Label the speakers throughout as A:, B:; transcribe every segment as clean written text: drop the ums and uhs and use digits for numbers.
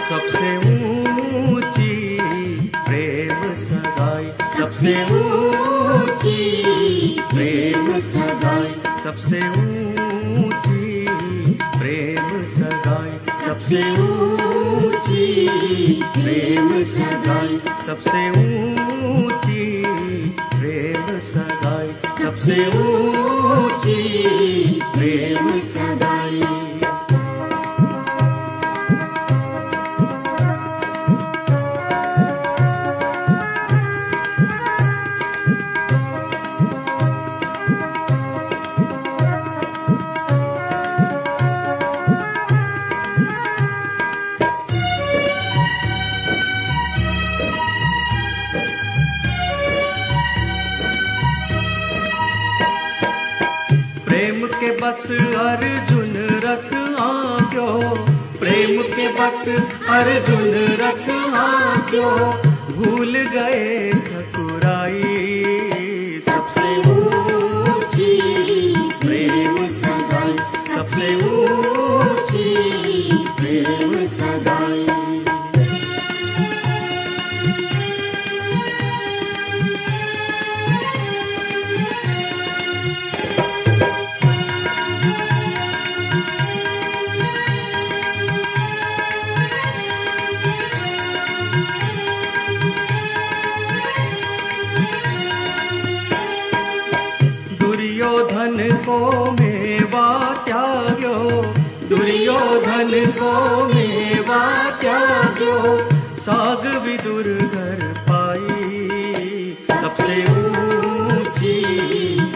A: सबसे ऊंची प्रेम सगाई, सबसे ऊंची प्रेम सगाई, सबसे ऊंची प्रेम सगाई, सबसे ऊंची प्रेम सगाई, सबसे ऊंची प्रेम सगाई। प्रेम के बस अर्जुन रथ आंक्यो, प्रेम के बस अर्जुन रथ आंक्यो, भूल गए ठकुराई। सबसे ऊंची प्रेम सगाई, सबसे ऊंची प्रेम सगाई। दुर्योधन को मेवा त्याग्यो, दुर्योधन को मेवा त्याग्यो, साग विदुर घर पाई। सबसे ऊंची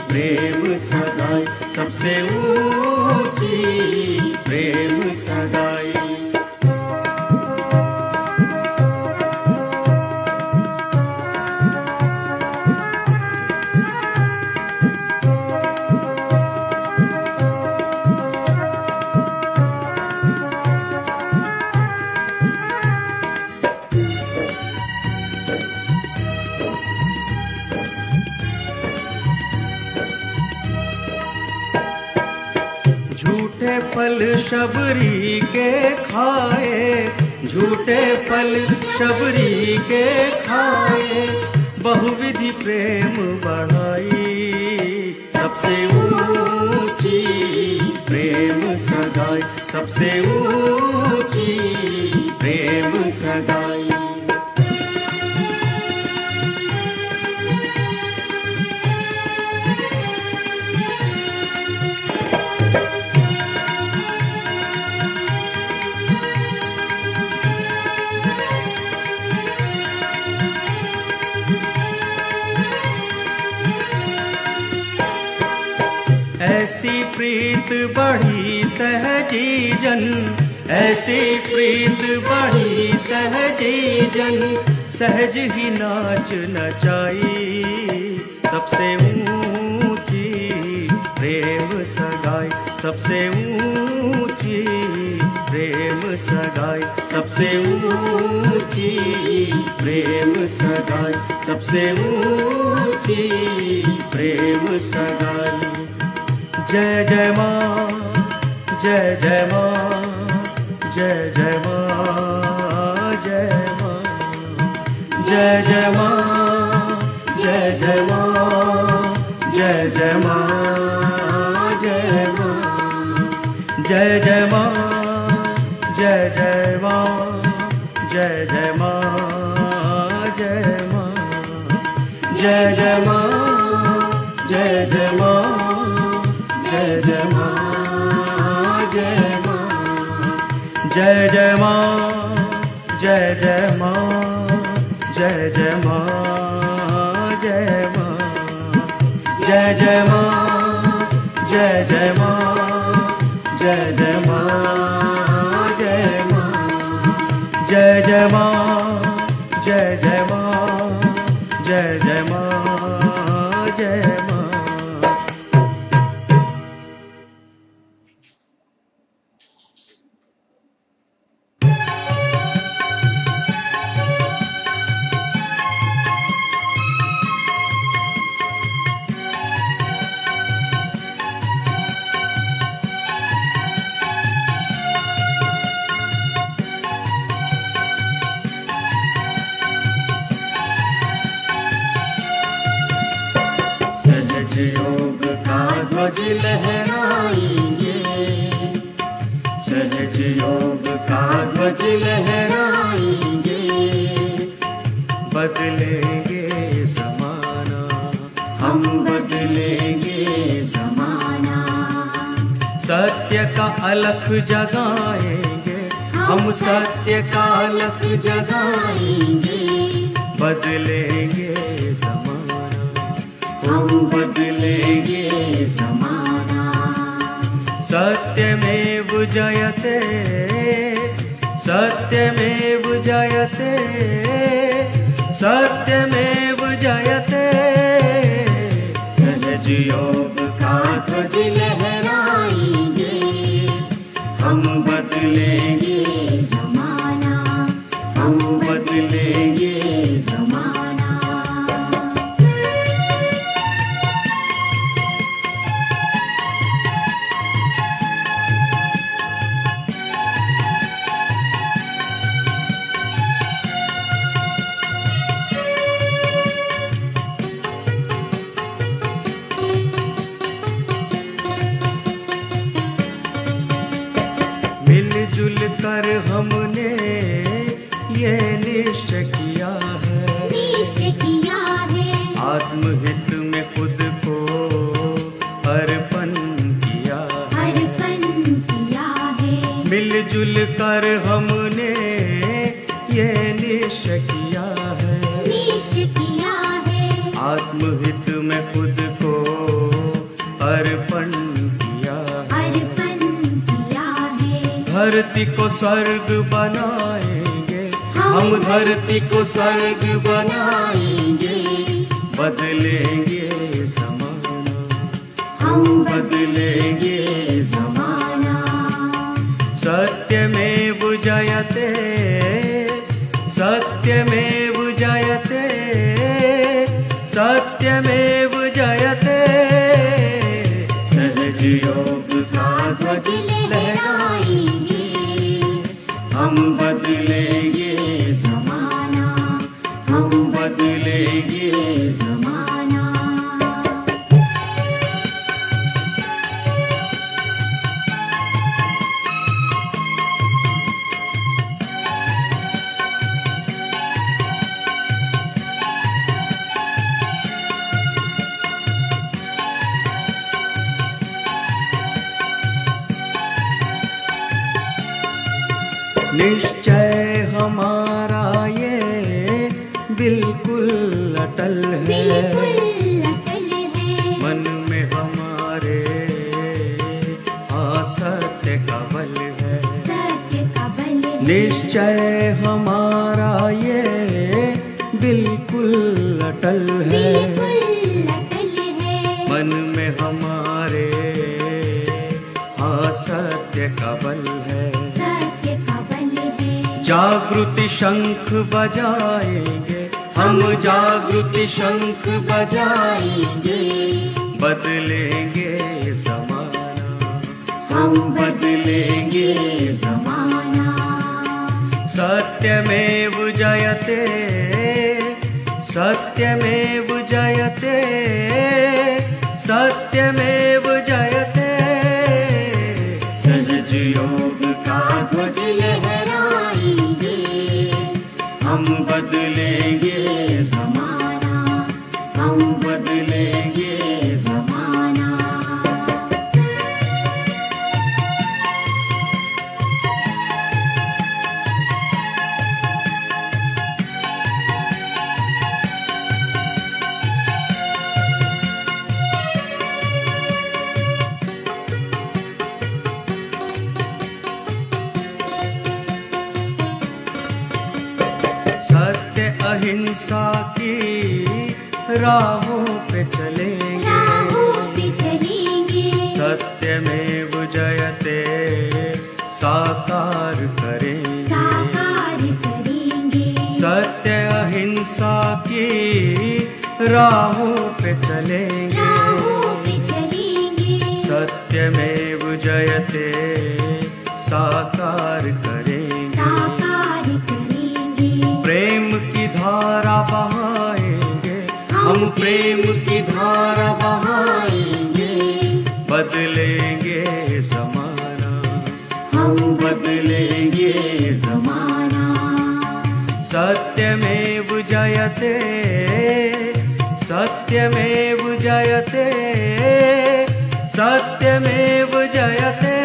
A: प्रेम सगाई, सबसे ऊंची प्रेम सगाई। शबरी के खाए, झूठे फल शबरी के खाए, बहुविधि प्रेम बढ़ाई, सबसे ऊंची प्रेम सगाई, सबसे ऊंची प्रेम सगाई। ऐसी प्रीत बढ़ी सहजी जन, ऐसी प्रीत बढ़ी सहजी जन, सहज ही नाच नचाई, सबसे ऊंची प्रेम सगाई, सबसे ऊंची प्रेम सगाई, सबसे ऊंची प्रेम सगाई, सबसे ऊंची प्रेम सगाई। जय जय माँ, जय जय माँ, जय जय माँ, जय माँ, जय जय माँ, जय जय माँ, जय जय माँ, जय माँ, जय जय माँ, जय जय माँ, जय जय माँ, जय माँ, जय जय माँ, जय जय माँ, जय जय माँ, जय माँ, जय जय माँ, जय जय माँ, जय जय माँ, जय माँ, जय जय माँ, जय जय माँ, जय जय माँ, जय माँ, जय जय माँ, जय जय माँ, जय जय माँ, जय माँ।
B: योग का ध्वज लहराएंगे, सहज योग का ध्वज लहराएंगे,
A: बदलेंगे ज़माना,
B: हम बदलेंगे ज़माना,
A: सत्य का अलख जगाएंगे, हम सत्य का अलख
B: जगाएंगे,
A: बदलेंगे ज़माना,
B: हम बदलेंगे ज़माना,
A: सत्यमेव जयते, सत्यमेव जयते, सत्यमेव जयते,
B: सहज योग का ध्वज लहराएंगे, हम बदलेंगे ज़माना, हम बदलेंगे ज़माना।
A: मिलजुल कर हमने ये निश्चय किया है,
B: निश्चय किया है,
A: आत्महित में खुद को अर्पण किया है,
B: अर्पण किया है,
A: मिलजुल कर हमने ये निश्चय किया है,
B: निश्चय किया है,
A: आत्महित में खुद को अर्पण किया है,
B: अर्पण किया है,
A: धरती को स्वर्ग बनाएंगे,
B: हम धरती को स्वर्ग बनाएंगे,
A: बदलेंगे ज़माना,
B: हम बदलेंगे ज़माना,
A: सत्यमेव जयते, सत्यमेव जयते, सत्यमेव जयते,
B: सहज योग का का ध्वज लहराएंगे,
A: हम बदलेंगे जमाना, हम बदलेंगे
B: जमाना।
A: निश्चय हमारा ये बिल्कुल अटल है,
B: बिल्कुल अटल है,
A: मन में हमारे सत्य का बल है,
B: सत्य का बल है।
A: निश्चय हमारा ये बिल्कुल अटल है,
B: बिल्कुल अटल है,
A: मन में हमारे सत्य का बल है,
B: सत्य का बल है।
A: जागृति शंख बजाएंगे, हम जागृति शंख बजाएंगे, बदलेंगे जमाना, हम बदलेंगे
B: जमाना।
A: सत्यमेव जयते, सत्यमेव जयते, सत्यमेव जयते, सहज योग का ध्वज लहराएंगे, हम बदलेंगे
B: जमाना,
A: हम बदलेंगे
B: जमाना।
A: सत्य अहिंसा की राहों पे चलेंगे,
B: राहों पे चलेंगे,
A: सत्यमेव जयते साकार करेंगे,
B: साकार करेंगे,
A: सत्य अहिंसा की राहों पे चलेंगे,
B: राहों पे चलेंगे,
A: सत्यमेव जयते साकार करेंगे,
B: साकार करेंगे।
A: प्रेम की धारा बहाएंगे, हम प्रेम की धारा बहाएंगे, बदलेंगे जमाना, हम बदलेंगे जमाना। सत्यमेव जयते, सत्यमेव जयते, सत्यमेव जयते,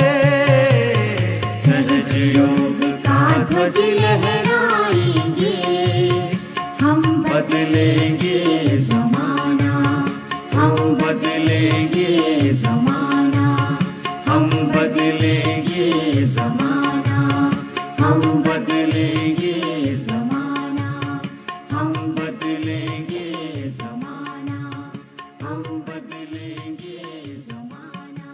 A: सहज योग का ध्वज लहराएंगे,
B: हम
A: बदलेंगे
B: जमाना,
A: हम बदलेंगे
B: जमाना,
A: हम बदलेंगे जमाना, हम बदलेंगे जमाना, हम बदलेंगे जमाना, हम बदलेंगे जमाना।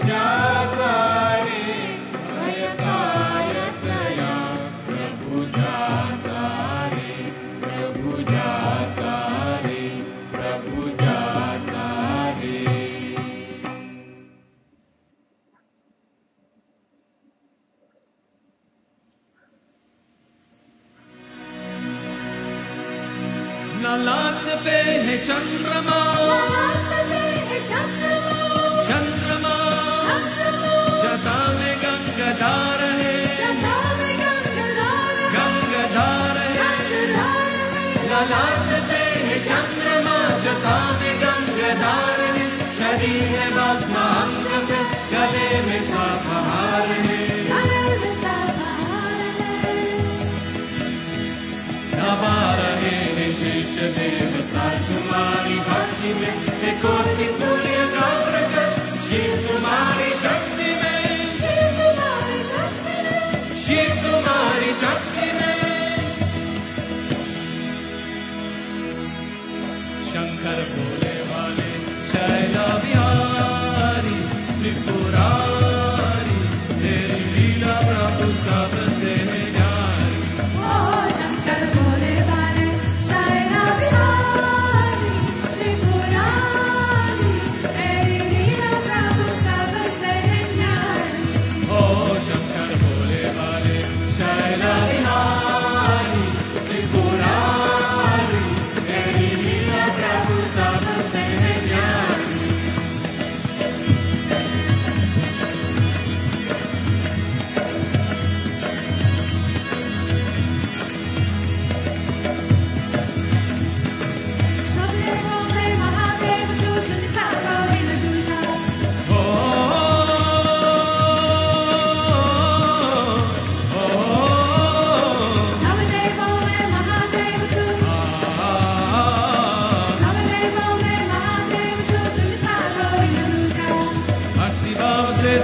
A: जाता रे अयतायतया प्रभु जाता रे प्रभु जाता रे प्रभु जाता रे
C: लालाच पे है चंद्रमा चंद्रमा जटा में गंगाधार है गंगाधार है लालाच पे है चंद्रमा जटा में गंगाधार है शरीर है भस्म अंग पे गले में साफहार है नवा रहे शेष देव सा तुम्हारी भक्ति में हे कोटि सूर्य का प्रकाश शिव तुम्हारी शक्ति में शिव तुम्हारी शक्ति में शंकर भोले वाले शैला बिहारी त्रिपुरारी तेरी लीला प्रभु सबसे है न्यारी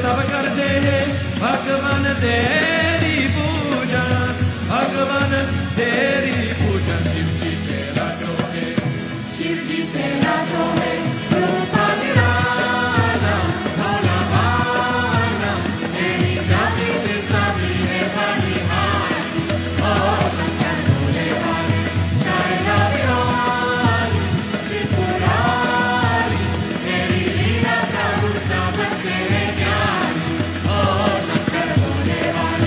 C: सब करते हैं भगवान तेरी पूजा भगवान तेरी पूजा शिव जी तेरा जो है शिव जी तेरा जो है रूपा निराला भोला भाला तेरी जाति में सभी है बलिहारी ओ शंकर भोले वाले शैला बिहारी त्रिपुरारी तेरी लीला प्रभु सबसे है ज्ञानी ओ शंकर भोले वाले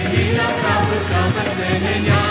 C: लीला प्रभु सबसे न्यारी।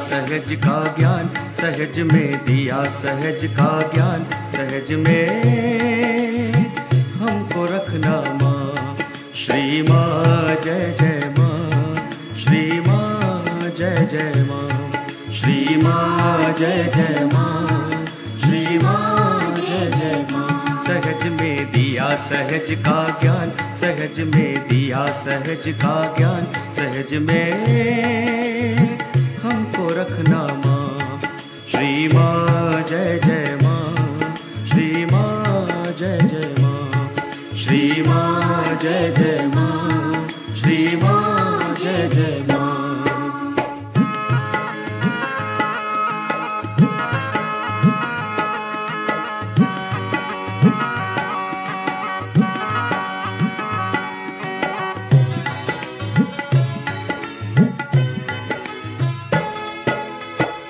D: सहज का ज्ञान, सहज में दिया सहज का ज्ञान, सहज में हमको रखना माँ। श्री माँ जय जय माँ, श्री माँ जय जय माँ, श्री माँ जय जय माँ, श्री माँ जय जय माँ। सहज में दिया सहज का ज्ञान, सहज में दिया सहज का ज्ञान, सहज में हमको रखना माँ। श्री माँ जय जय माँ, श्री माँ जय जय माँ, श्री माँ जय जय माँ, श्री माँ जय जय माँ।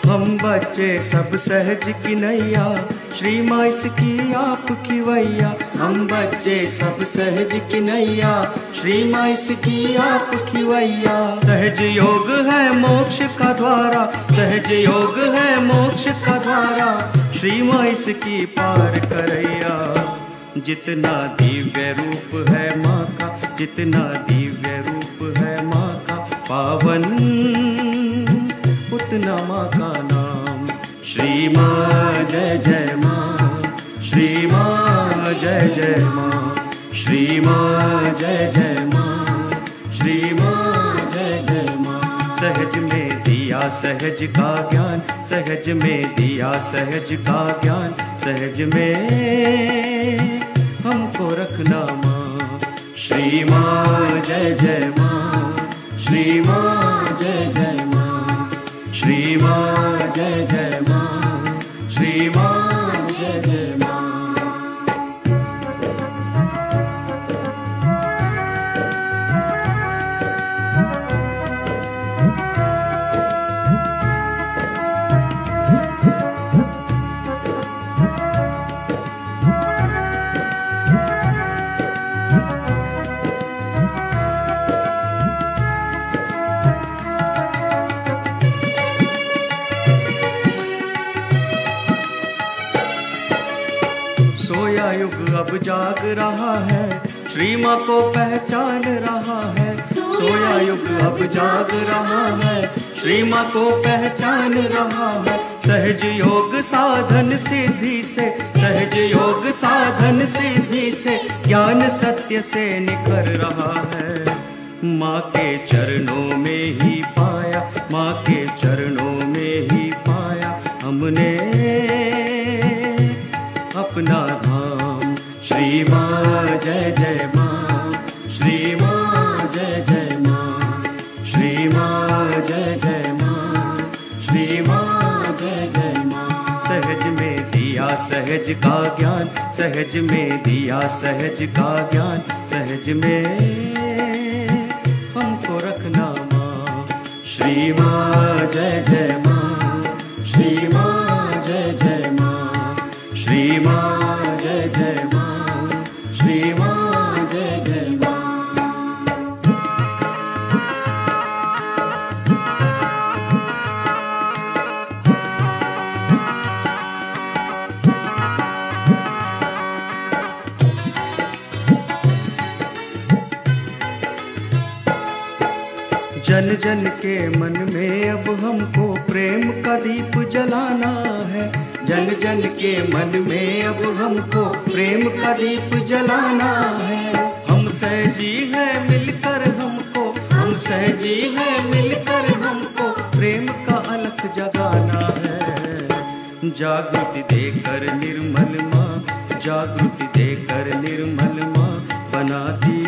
D: हम बच्चे सब सहज की नैया, श्री माँ इसकी आपकी वैया। हम बच्चे सब सहज की नैया, श्री माँ इसकी आपकी वैया। सहज योग है मोक्ष का द्वारा, सहज योग है मोक्ष का द्वारा, श्री माँ इसकी पार करैया। जितना दिव्य रूप है माँ का, जितना दिव्य रूप है माँ का पावन, उतना माँ का नाम। श्री माँ जय जय माँ, श्री माँ जय जय माँ, श्री माँ जय जय माँ, श्री माँ जय जय माँ। सहज में दिया सहज का ज्ञान, सहज में दिया सहज का ज्ञान, सहज में हमको रखना माँ। श्री माँ जय जय माँ, श्री माँ जय जय माँ, श्री माँ जय जय माँ, श्री माँ जय जय माँ। सोया युग अब जाग रहा है, श्री माँ को पहचान रहा है। सोया युग अब जाग रहा है, श्री माँ को पहचान रहा है। सहज योग साधन सिद्धि से, सहज योग साधन सिद्धि से, ज्ञान सत्य से निखर रहा है। माँ के चरणों में ही पाया, माँ के चरणों में ही पाया हमने अपना धाम। श्री माँ जय जय माँ, श्री माँ जय जय माँ, श्री माँ जय जय माँ, श्री माँ जय जय माँ। सहज में दिया सहज का ज्ञान, सहज में दिया सहज का ज्ञान, सहज में हमको रखना माँ। श्री माँ जय जय माँ, श्री माँ जय जय माँ, श्री माँ जय जय माँ, श्री माँ जय जय माँ। जन जन के मन में अब हमको प्रेम का दीप जलाना है। जन जन के मन में अब हमको प्रेम का दीप जलाना है। हम सहजी है मिलकर हमको, हम सहजी है मिलकर हमको प्रेम का अलख जगाना है। जागृति देकर निर्मल माँ, जागृति देकर निर्मल माँ बनाती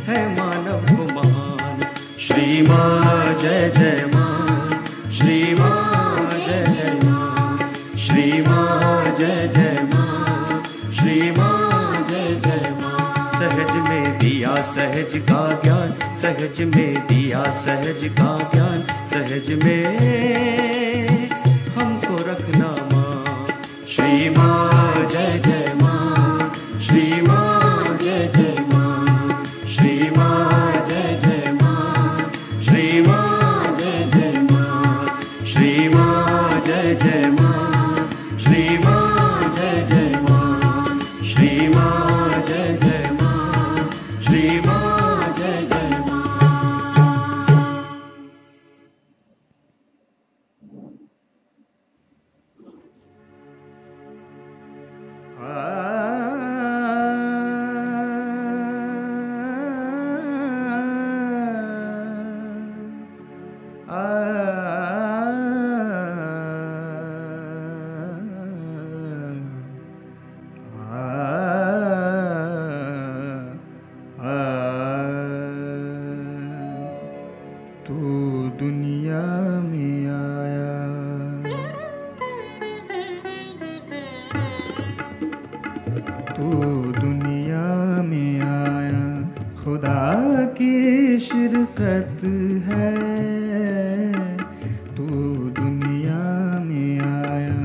D: है मानव को महान। श्री माँ जय जय माँ, श्री माँ जय जय माँ, श्री माँ जय जय माँ, श्री माँ जय जय माँ। सहज में दिया सहज का ज्ञान, सहज में दिया सहज का ज्ञान, सहज में हमको रखना माँ। श्री माँ जय जय माँ, श्री माँ जय जय माँ, श्री माँ जय जय माँ, श्री माँ जय जय माँ, श्री माँ जय जय माँ, श्री माँ जय जय माँ, श्री माँ जय जय माँ, श्री माँ जय जय माँ।
E: तू दुनिया में आया, तू दुनिया में आया, खुदा की शिरकत है। तू दुनिया में आया,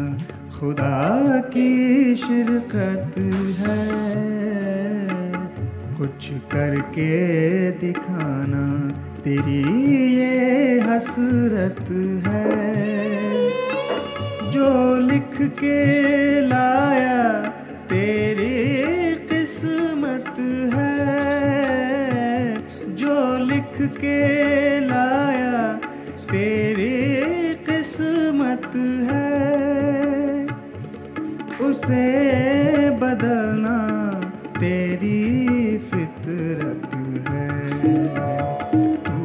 E: खुदा की शिरकत है। कुछ करके दिखाना तेरी ये हसरत है। जो लिख के लाया तेरी किस्मत है, जो लिख के लाया तेरी किस्मत है। उसे बदलना तेरी फितरत है। तू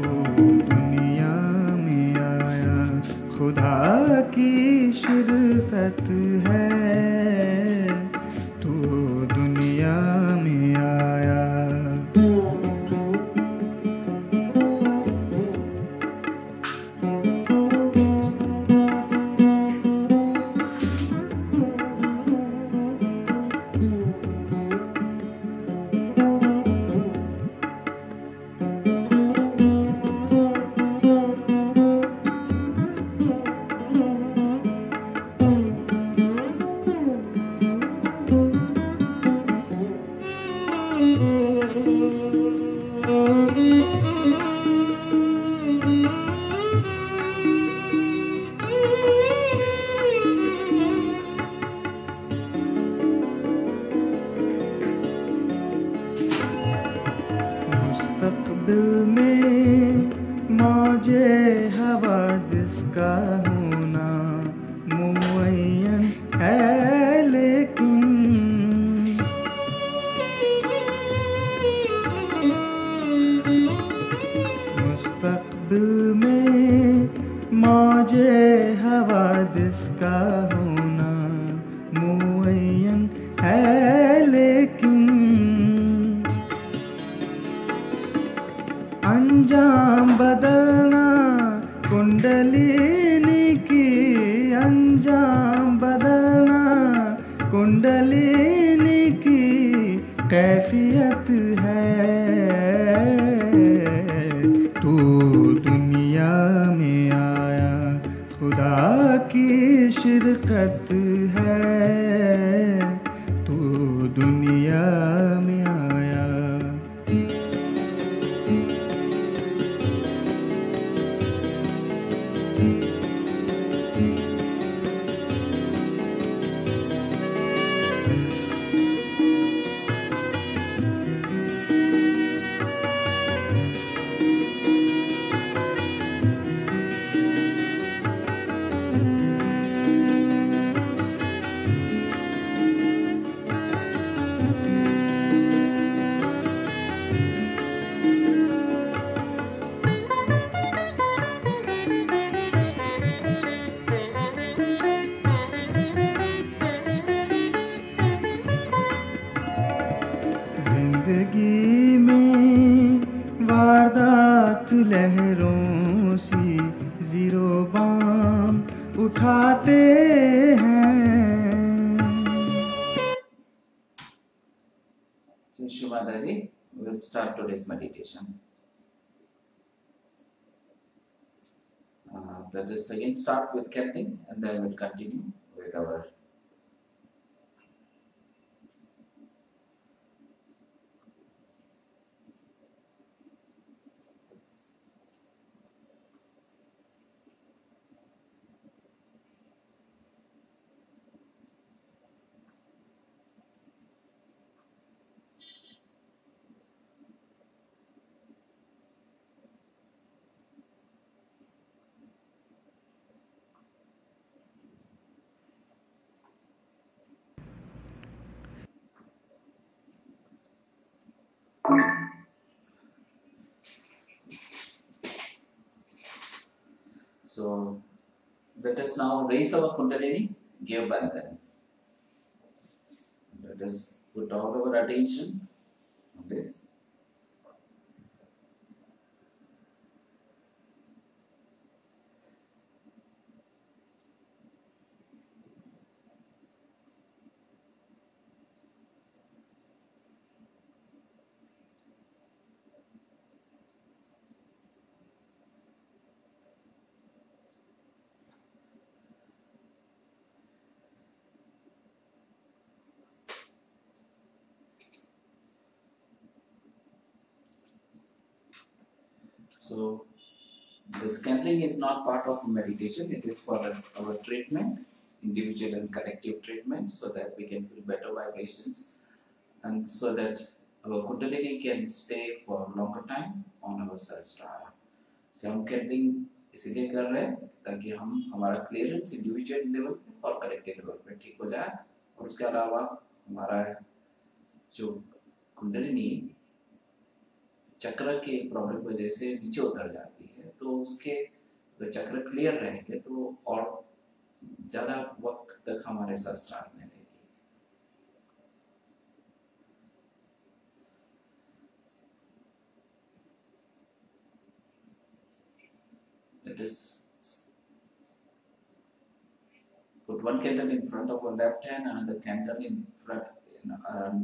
E: दुनिया में आया, खुदा की शिरकत है। तू दुनिया में आया। मुस्तकबिल में मौजे हवादिस का होना मुअय्यन है, लेकिन मुस्तकबिल में मौजे हवादिस का होना मुअय्यन है, लेकिन अंजाम बदलना कुंडलिनी की, अंजाम बदलना कुंडलिनी की कैफियत है। तू दुनिया में आया, खुदा की शिरकत है। तू दुनिया में आया। आते हैं।
A: Shri Mataji, we will start today's meditation. Let us again start with chanting and then we'll continue with our So let us now raise our Kundalini, give Bandhan. Let us put all our attention on this. So this chanting is not part of meditation, it is for our treatment, individual and collective treatment, so that we can feel better vibrations and so that our Kundalini can stay for longer time on our Sahasrara. So हम chanting इसलिए कर रहे हैं ताकि हम हमारा clearance individual level पे और कलेक्टिव लेवल पे ठीक हो जाए, और उसके अलावा हमारा जो कुंडलिनी चक्र के प्रॉब्लम की वजह से नीचे उतर जाती है, तो उसके चक्र क्लियर रहेंगे तो और ज़्यादा वक्त तक हमारे सहस्रार में रहेगी। Let us put one candle in front of our left hand, another candle in front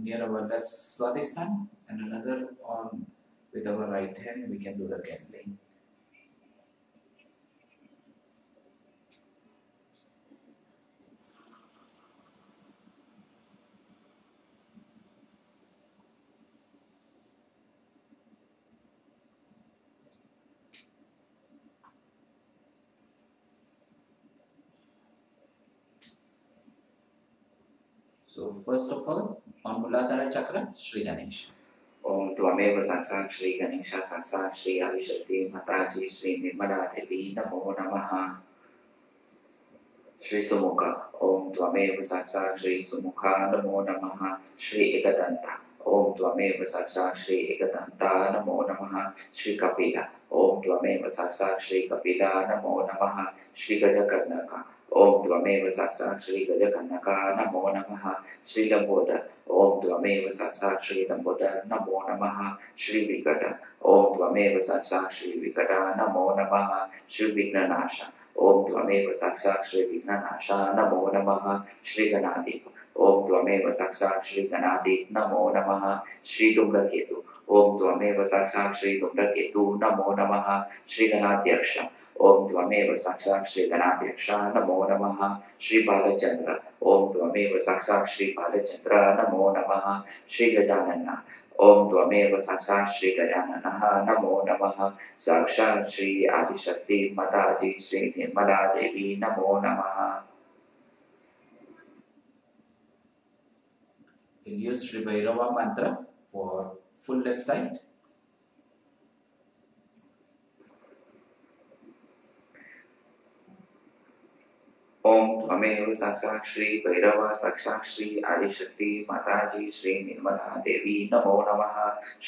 A: near our left Swadhisthana, and another on with our right hand. We can do the candling. So first of all, on Muladhara Chakra, Shri Ganesh.
F: ओम त्वमेव साक्षात् श्री गणेश साक्षात् श्री आदिशक्ति माताजी श्री निर्मला देवी नमो नमः। श्री सुमुखा ओम त्वमेव साक्षात् श्री सुमुखा नमो नमः। श्री एकदंता ओम त्वमेव साक्षात् श्री एकदंता नमो नमः। श्री कपिला ओम त्वमेव साक्षात् श्री कपिला नमो नमः। श्री गजकर्णका ओम त्वमेव साक्षात् श्री गजकर्णका नमो नमः। श्री लंबोदर ओम त्वमेव साक्षात् श्री लंबोदर नमो नमः। श्री विकट ओम त्वमेव साक्षात् श्री विकट नमो नमः। श्री विघ्ननाश ओम त्वमेव साक्षात् श्री विघ्ननाश नमो नमः। श्री गणाधिप ओम त्वमेव साक्षात् श्री गणाधिप नमो नमः। श्री धूम्रकेतु ओम त्वमेव साक्षात् श्री धूम्रकेतु नमो नमः। श्री गणाध्यक्ष ओम त्वमेव साक्षात् श्री गणाध्यक्ष नमो नमः। श्री बालचंद्र ओम त्वमेव साक्षात् श्री बालचंद्र नमो नमः। श्री गजानन ओम त्वमेव साक्षात् श्री गजानन नमो नमः। साक्षात् श्री आदिशक्ति माताजी श्री निर्मला देवी नमो नमः।
A: We'll use Shri Bhairava mantra for full left side.
F: ओम त्वमेव साक्षात् श्री भैरव साक्षात् श्री आदिशक्ति माताजी श्री निर्मला देवी नमो नमः।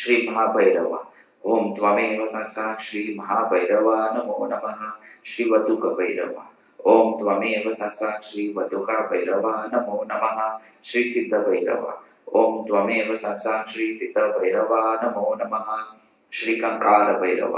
F: श्री महाभैरव ओम त्वमेव साक्षात् श्री महाभैरव नमो नमः। श्री वतुक भैरव ओम त्वमेव साक्षात् श्री वतुक भैरव नमो नमः। श्री सिद्ध भैरव ओम त्वमेव साक्षात् श्री सिद्ध भैरव नमो नमः। श्री कंकाल भैरव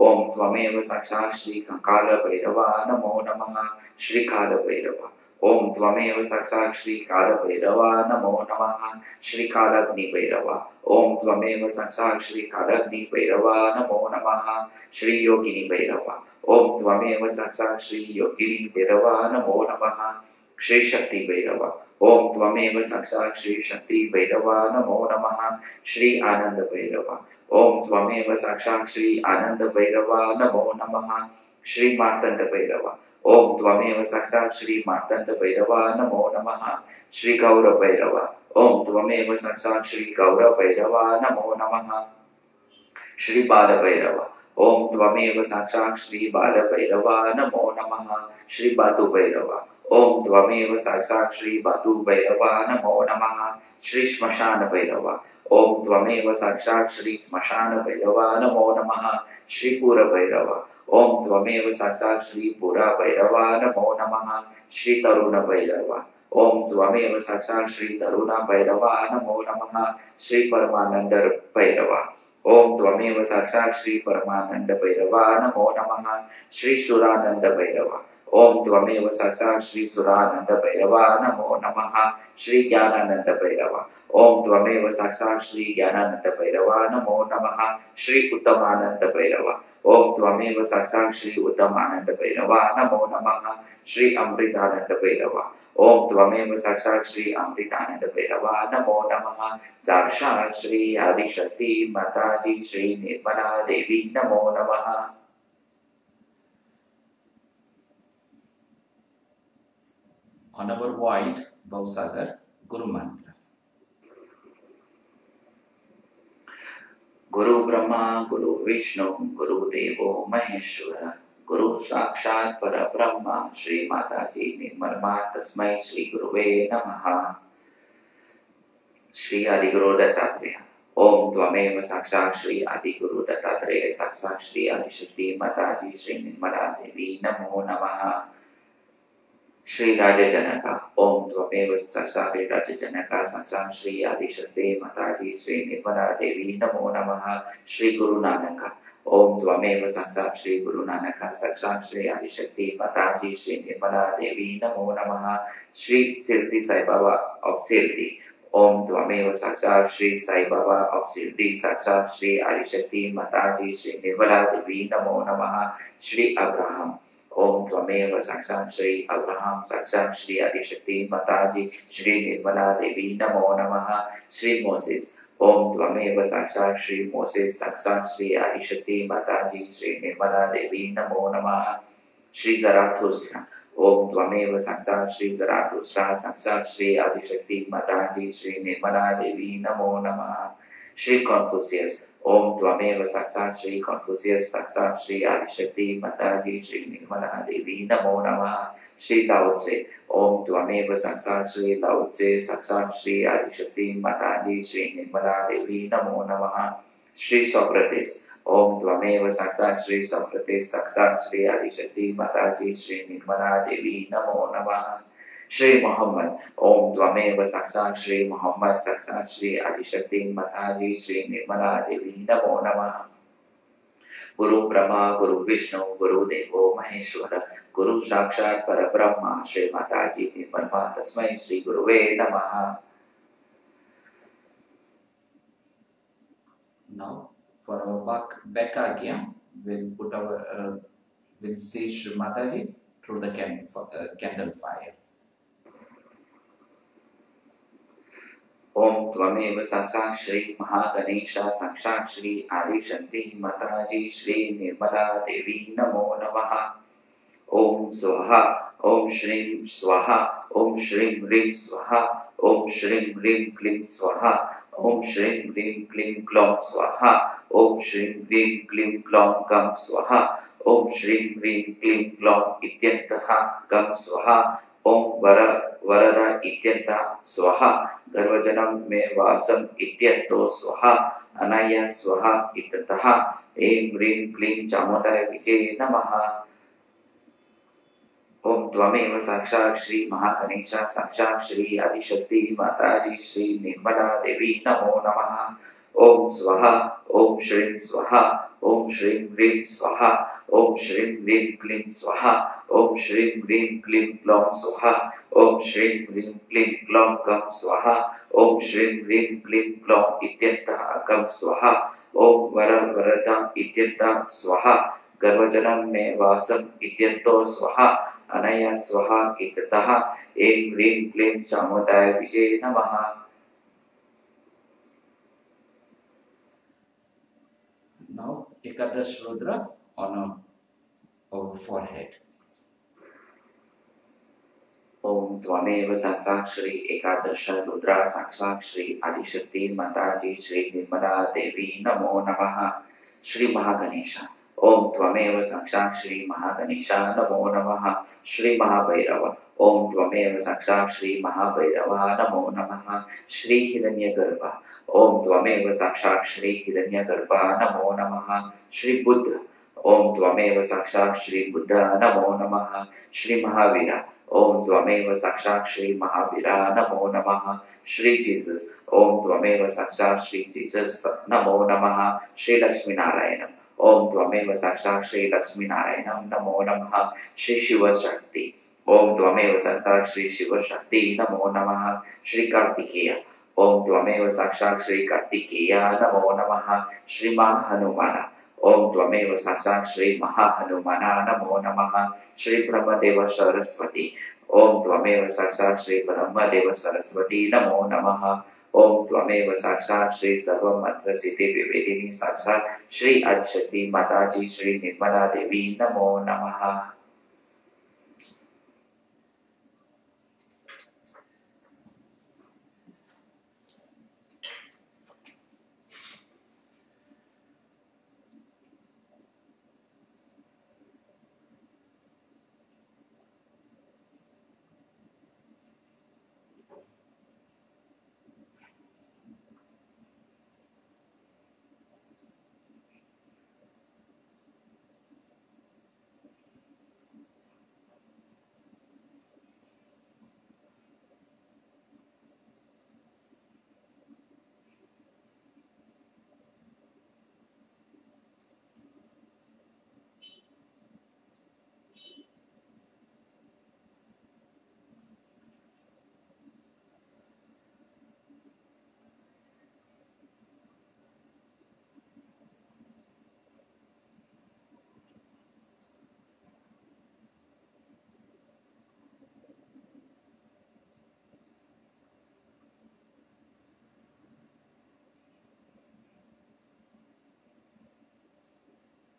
F: ओम त्वमेव साक्षात् श्री कंकाल भैरव नमो नमः श्री काल भैरव ओम त्वमेव साक्षात् श्री काल भैरव नमो नमः श्री कालाग्नि भैरव ओम त्वमेव साक्षात् श्री कालाग्नि भैरव नमो नमः श्री योगिनी भैरव ओम त्वमेव साक्षात् श्री योगिनी भैरव नमो नमः श्री शक्ति भैरव ओम त्वमेव साक्षात् श्री शक्ति भैरव नमो नमः श्री आनंद भैरव ओम त्वमेव साक्षात् श्री आनंद भैरव नमो नमः श्री मार्तंड भैरव ओम त्वमेव साक्षात् श्री मार्तंड भैरव नमो नमः श्री गौर भैरव ओम त्वमेव साक्षात् श्री गौर भैरव नमो नमः श्री बाल भैरव ओम त्वमेव साक्षात् श्री बाल भैरव नमो नमः श्री बातु भैरव ओम त्वमेव साक्षात् श्री बातु भैरव नमो नमः श्री श्मशान भैरव ओम त्वमेव साक्षात् श्री श्मशान भैरव नमो नमः श्री पुर भैरव ओम त्वमेव साक्षात् श्री पुर भैरव नमो नमः श्री तरुण भैरव ओम त्वमेव साक्षात् श्री तरुण भैरव नमो नमः श्री परमानंद भैरव ओम त्वमेव साक्षात् श्री परमानंद भैरव नमो नमः श्री सुरानंद भैरव ओम त्वमेव साक्षात् श्री सुरानंद भैरव नमो नमः श्री ज्ञानानंद भैरव ओम त्वमेव साक्षात् श्री ज्ञानानंद भैरव नमो नमः श्री उत्तमानंद भैरव ओम त्वमेव साक्षात् श्री उत्तमानंद भैरव नमो नमः श्री अमृतानंद भैरव ओम त्वमेव साक्षात् श्री अमृतानंद भैरव नमो नमः साक्षात् श्री आदिशक्ति माताजी श्री निर्मला देवी नमो नमः।
A: On our white Bhavsagar Guru Mantra.
F: गुरु ब्रह्मा गुरु विष्णु गुरु देवो महेश्वर गुरु साक्षात् परब्रह्म श्री माताजी निर्मलमा तस्मै श्री गुरुवे नमः। श्री आदिगुरु दत्तात्रेय ओम त्वमेव साक्षात् श्री आदिगुरु दत्तात्रेय साक्षात् श्री आदिशक्ति माताजी श्री निर्मला देवी नमो नमः। श्री राजजनका ओम त्वमेव साक्षात् राजजनका साक्षात् श्री आदिशक्ति माताजी श्री निर्मला देवी नमो नमः। श्री गुरु नानक ओम त्वमेव साक्षात् श्री गुरु नानक साक्षात् श्री आदिशक्ति माताजी श्री निर्मला देवी नमो नमः। श्री शिरडी साई बाबा ऑफ शिरडी ओम त्वमेव साक्षात् श्री साई बाबा ऑफ शिरडी साक्षात् श्री आदिशक्ति माताजी श्री निर्मला देवी नमो नमः। श्री अब्राहम ओम त्वमेव साक्षात् श्री अब्राहम साक्षात् श्री आदिशक्ति माताजी श्री निर्मला देवी नमो नमः। श्री मोसेस ओम त्वमेव साक्षात् श्री मोसेस साक्षात् श्री आदिशक्ति माताजी श्री निर्मला देवी नमो नमः। श्री ज़राथुस्त्र ओम त्वमेव साक्षात् श्री ज़राथुस्त्र साक्षात् श्री आदिशक्ति माताजी श्री निर्मला देवी नमो नमः। श्री कॉन्फ्यूशियस ओम त्वमेव साक्षात् श्री कॉन्फ्यूशियस साक्षात् श्री आदिशक्ति माताजी श्री निर्मला देवी नमो नमः। श्री लाओ त्से ओम त्वमेव साक्षात् श्री लाओ त्से साक्षात् श्री आदिशक्ति माताजी श्री निर्मला देवी नमो नमः। श्री सोक्रेटिस ओम त्वमेव साक्षात् श्री सोक्रेटिस साक्षात् श्री आदिशक्ति माताजी श्री निर्मला देवी नमो नमः। श्री मोहम्मद ओम त्वमेव साक्षात् श्री मोहम्मद साक्षात् श्री आदिशक्ति माताजी श्री निर्मला देवी नमो नमः। गुरु ब्रह्मा गुरु विष्णु गुरु देवो महेश्वर गुरु साक्षात् परब्रह्म श्री माताजी निर्मला तस्मै श्री गुरुवे नमः।
A: Now for our Bekagya, we'll put our we'll say Shri Mataji through the candle fire.
F: ओम त्वमेव साक्षात् श्री महागणेश साक्षात् श्री आदिशक्ति माताजी श्री निर्मला देवी नमो नमः। ओम स्वाहा ओम श्रीं स्वाहा ओम श्रीं ह्रीं स्वाहा ओम श्रीं ह्रीं क्लीं स्वाहा ओम श्रीं ह्रीं क्लीं क्लौं स्वाहा ओम श्रीं ह्रीं क्लीं क्लौं गं स्वाहा ओम श्रीं ह्रीं क्लीं क्लौं इत्यन्तः गं स्वाहा ओम वरदा इत्यन्तः स्वाहा गर्भजनम में वासम इत्यन्तो स्वाहा अनाया स्वाहा इत्यन्तः ऐं ह्रीं क्लीं चामुण्डाय विजये नमः। ओम त्वमेव साक्षात् श्री महागणेश साक्षात् श्री आदिशक्ति माताजी श्री निर्मला देवी नमो नमः। ओम स्वाहा ओम श्रीं स्वाहा ओम श्रीं ह्रीं स्वाहा ओम श्रीं ह्रीं क्लीं स्वाहा ओम श्रीं ह्रीं क्लीं क्लौं स्वाहा ओम श्रीं ह्रीं क्लीं क्लौं कं स्वाहा ओम श्रीं ह्रीं क्लीं क्लौं इत्यन्तः कं स्वाहा ओम वर वरदा इत्यन्तः स्वाहा गर्भजनं मे वासम् इत्यन्तो स्वाहा अनया स्वाहा इत्यतः ऐं ह्रीं क्लीं चामुण्डाय विजये नमः।
A: Now Ekadash Rudra on our forehead.
F: ओम त्वमेव साक्षात् श्री एकादश रुद्रा साक्षात् श्री आदिशक्ति माताजी श्री निर्मला देवी नमो नमः। श्री महागणेश ओम त्वमेव साक्षात् श्री महागणेश नमो नमः। श्री महाभैरव ओम त्वमेव साक्षात् श्री महाभैरव नमो नमः। श्री हिरण्यगर्भ ओम त्वमेव साक्षात् श्री हिरण्यगर्भ नमो नमः। श्री बुद्ध ओम त्वमेव साक्षात् श्री बुद्ध नमो नमः। श्री महावीर ओम त्वमेव साक्षात् श्री महावीरा नमो नमः। श्री जीसस ओम त्वमेव साक्षात् श्री जीसस नमो नमः। श्री लक्ष्मी नारायण ओम त्वमेव साक्षात् श्री लक्ष्मी नारायण नमो नमः। श्री शिव शक्ति ओम त्वमेव साक्षात् श्री शिव शक्ति नमो नमः। श्री कार्तिकेय ओम त्वमेव साक्षात् श्री कार्तिकेय नमो नमः। श्री महाहनुमान ओम त्वमेव साक्षात् श्री महाहनुमान नमो नमः। श्री ब्रह्मदेव सरस्वती ओम त्वमेव साक्षात् श्री ब्रह्मदेव सरस्वती नमो नमः। ओम त्वमेव साक्षात् श्री सर्वमंत्र सिद्धि विवेदिनी साक्षात् श्री आदिशक्ति माताजी श्री निर्मला देवी नमो नमः।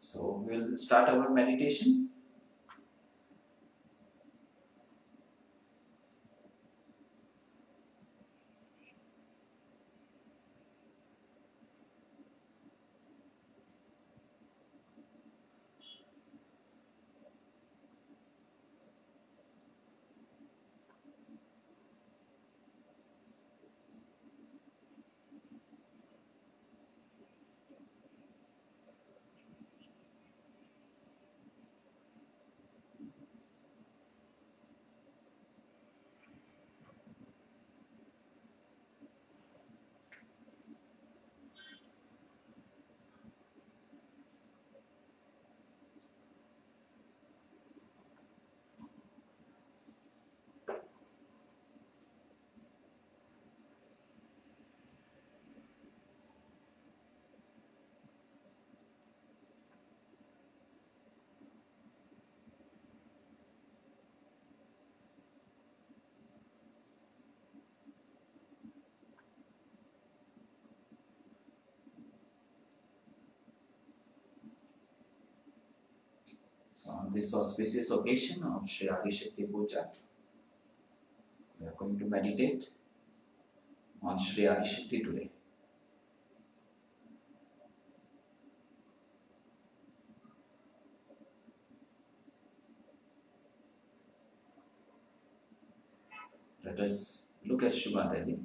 A: So we'll start our meditation. So on this auspicious occasion of Shri Adi Shakti Puja, we are going to meditate on Shri Adi Shakti today. Let us look at Shri Mataji.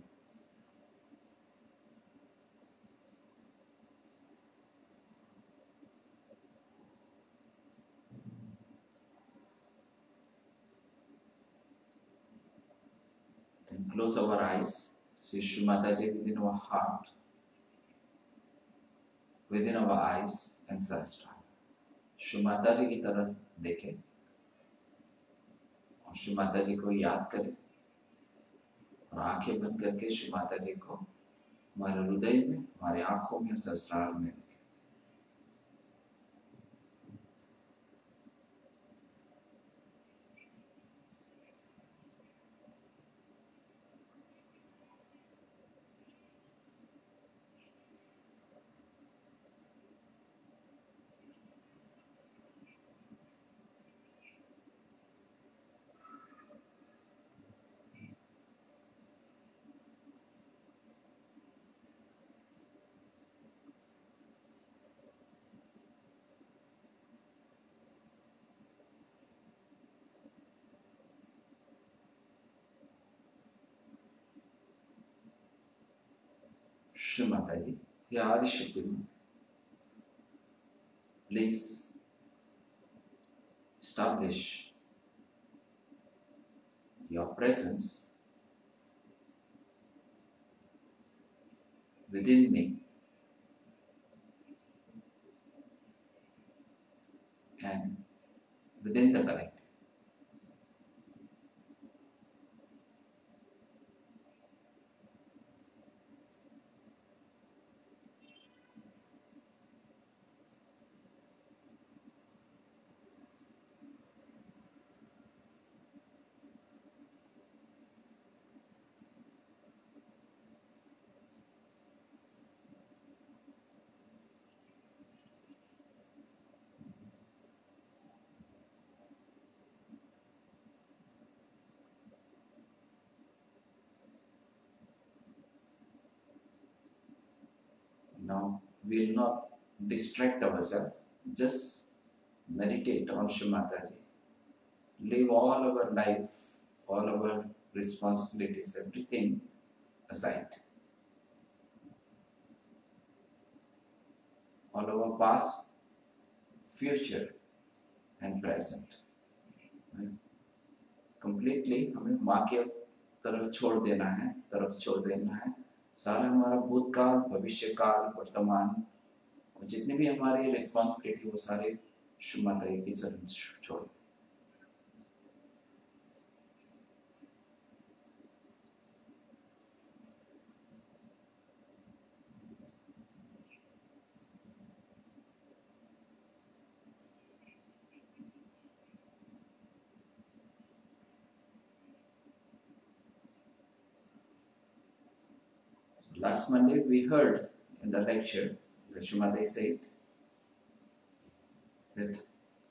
A: Then close our eyes, see Shri Mataji within our heart. within our eyes and Sahasrara. Shri Mata जी की तरफ देखें और श्री माता जी को याद करें और आंखें बंद करके श्री माता जी को हमारे हृदय में, हमारे आंखों में, सहस्त्रार में रखें। श्री माता जी, हे Adishakti, please establish your presence within me and within the collective. Now we will not distract ourselves, just meditate on Shri Mataji. Leave all our life, all our responsibilities, everything aside. All our past, future and present. Completely हमें माँ के तरफ छोड़ देना है, सारा हमारा भूतकाल, भविष्यकाल, वर्तमान और जितनी भी हमारी रिस्पॉन्सिबिलिटी वो सारे श्री माता जी की चरण छोड़। Last Monday we heard in the lecture that Shumadai said that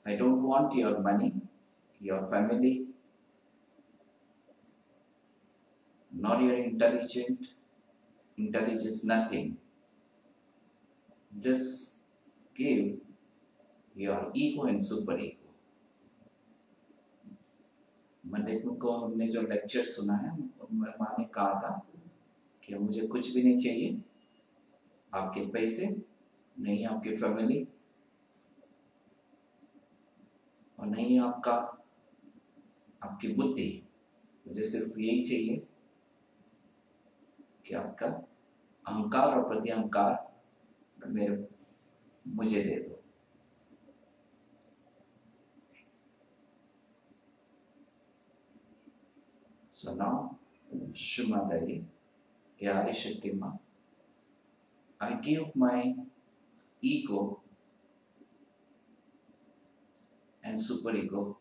A: I don't want your money, your family, nor your intelligence, nothing. Just give your ego and super ego. Monday को हमने जो lecture सुना है, माँ ने कहा था कि मुझे कुछ भी नहीं चाहिए, आपके पैसे नहीं, आपकी फैमिली और नहीं आपकी बुद्धि, मुझे सिर्फ यही चाहिए कि आपका अहंकार और प्रत्यहंकार मुझे दे दो। So now, Shri Mataji, Yari Shakti Ma, I give my ego and superego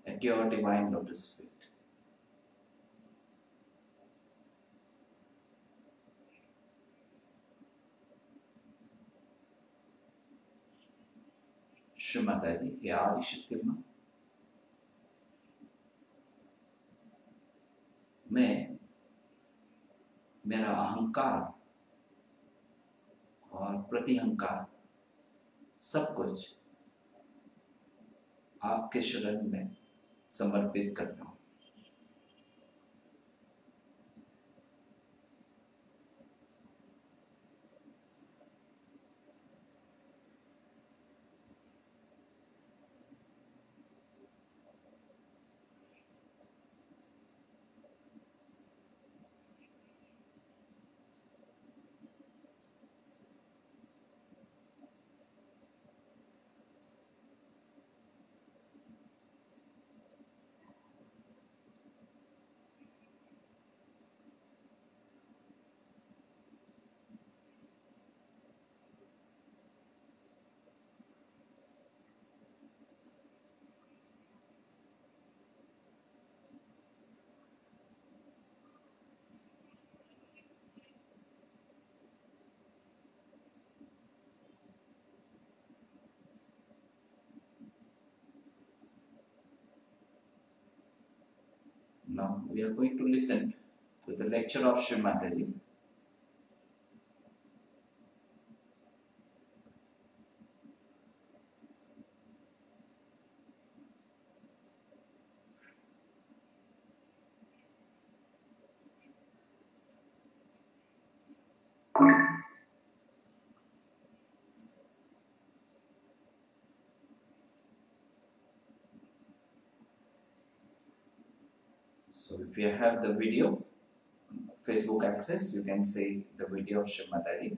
A: at your divine lotus feet. Shri Mataji, Yari Shakti Ma, मैं मेरा अहंकार और प्रतिअहंकार सब कुछ आपके शरण में समर्पित करता हूँ। Now we are going to listen to the lecture of Shri Mataji. So if you have the video, Facebook access, you can see the video of Shri Mataji.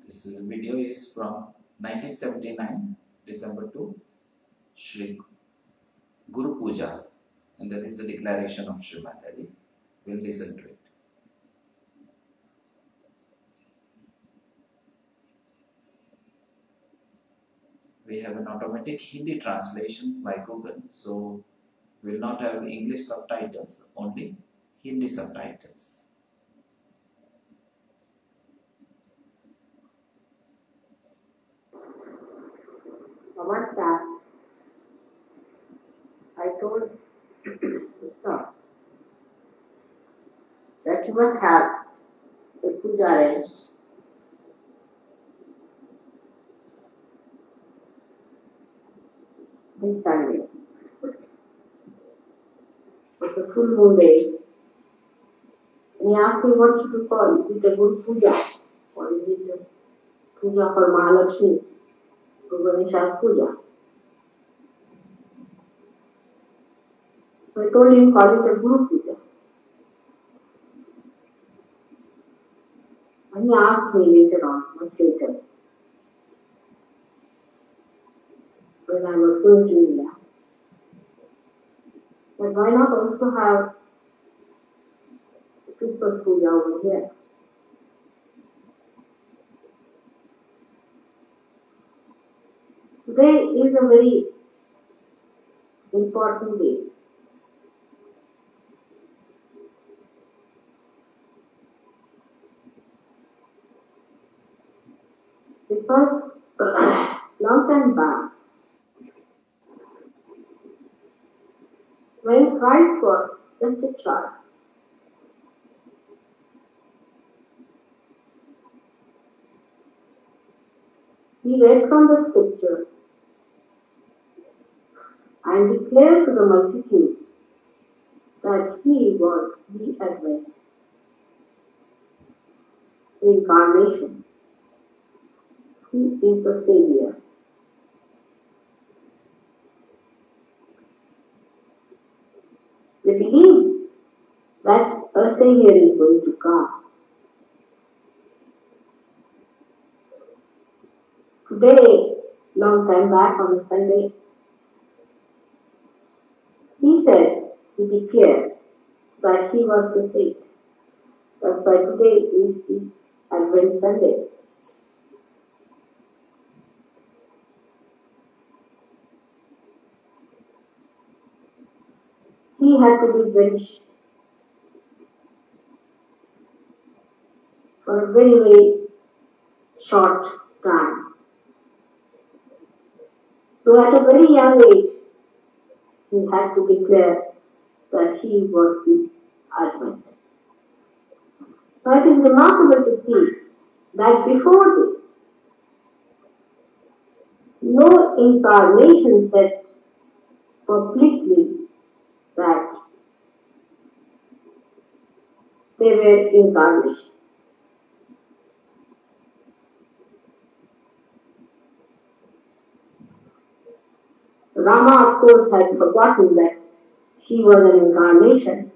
A: This video is from 1979, December 2, Shri Guru Puja, and that is the declaration of Shri Mataji. We'll listen to it. We have an automatic Hindi translation by Google, so we'll not have English subtitles, only Hindi subtitles.
G: Namaskar. I told Krishna that you must have a puja arranged. This Sunday. It's a full moon day. And he asked me what should we call it? Is it a good puja? Or is it a puja for Mahalakshmi? For Ganesha's puja? So I told him call it a Guru Puja. And he asked me later on, much later, when I was going to India, that why not also have Christmas Puja over here? Today is a very important day. Because long time back, when Christ was just a child, he read from the scripture and declared to the multitude that he was the Advent, the incarnation. He is the Savior. They believe that a Savior is going to come. Today, long time back on a Sunday, he declared that he was the saint. That's why today is the Advent Sunday. He had to be very for a very, very short time. So at a very young age, he had to declare that he was the Advent. So it is remarkable to see that before this, no incarnation said publicly that they were incarnations. Rama, of course, had forgotten that he was an incarnation.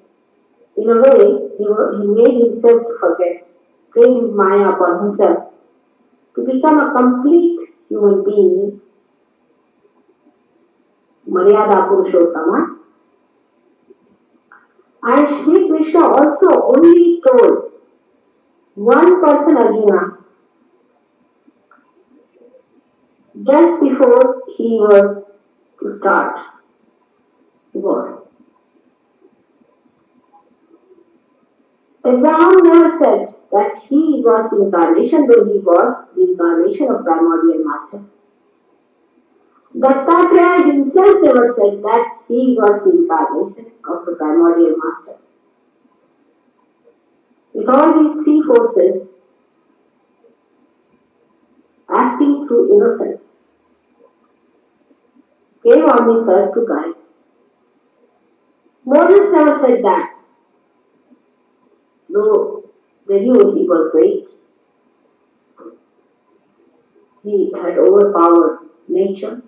G: In a way, he made himself to forget, playing his Maya upon himself, to become a complete human being, Maryada Purushottama. And Sri Krishna also only told one person, Arjuna, just before he was to start war. Abraham never said that he was the incarnation, though he was the incarnation of primordial master. Dattatreya himself never said that he was the incarnation of the primordial master. With all these three forces acting through innocence, came on this earth to guide. Moses never said that, though they knew he was great. He had overpowered nature.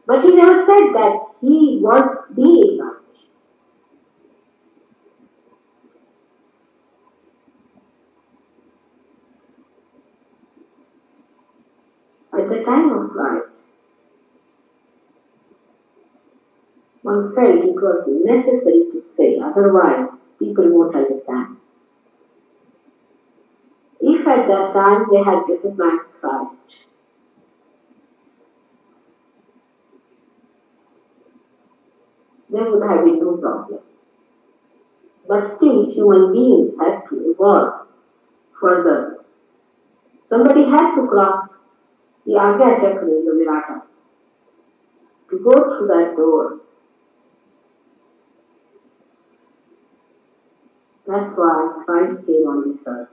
G: But he never said that he was the incarnation. At the time of Christ, one felt it was necessary to say, otherwise people won't understand. If at that time they had recognized Christ, there would have been no problem. But still, human beings had to evolve further. Somebody had to cross the Agya Chakra in the Virata to go through that door. That's why Christ came on this earth.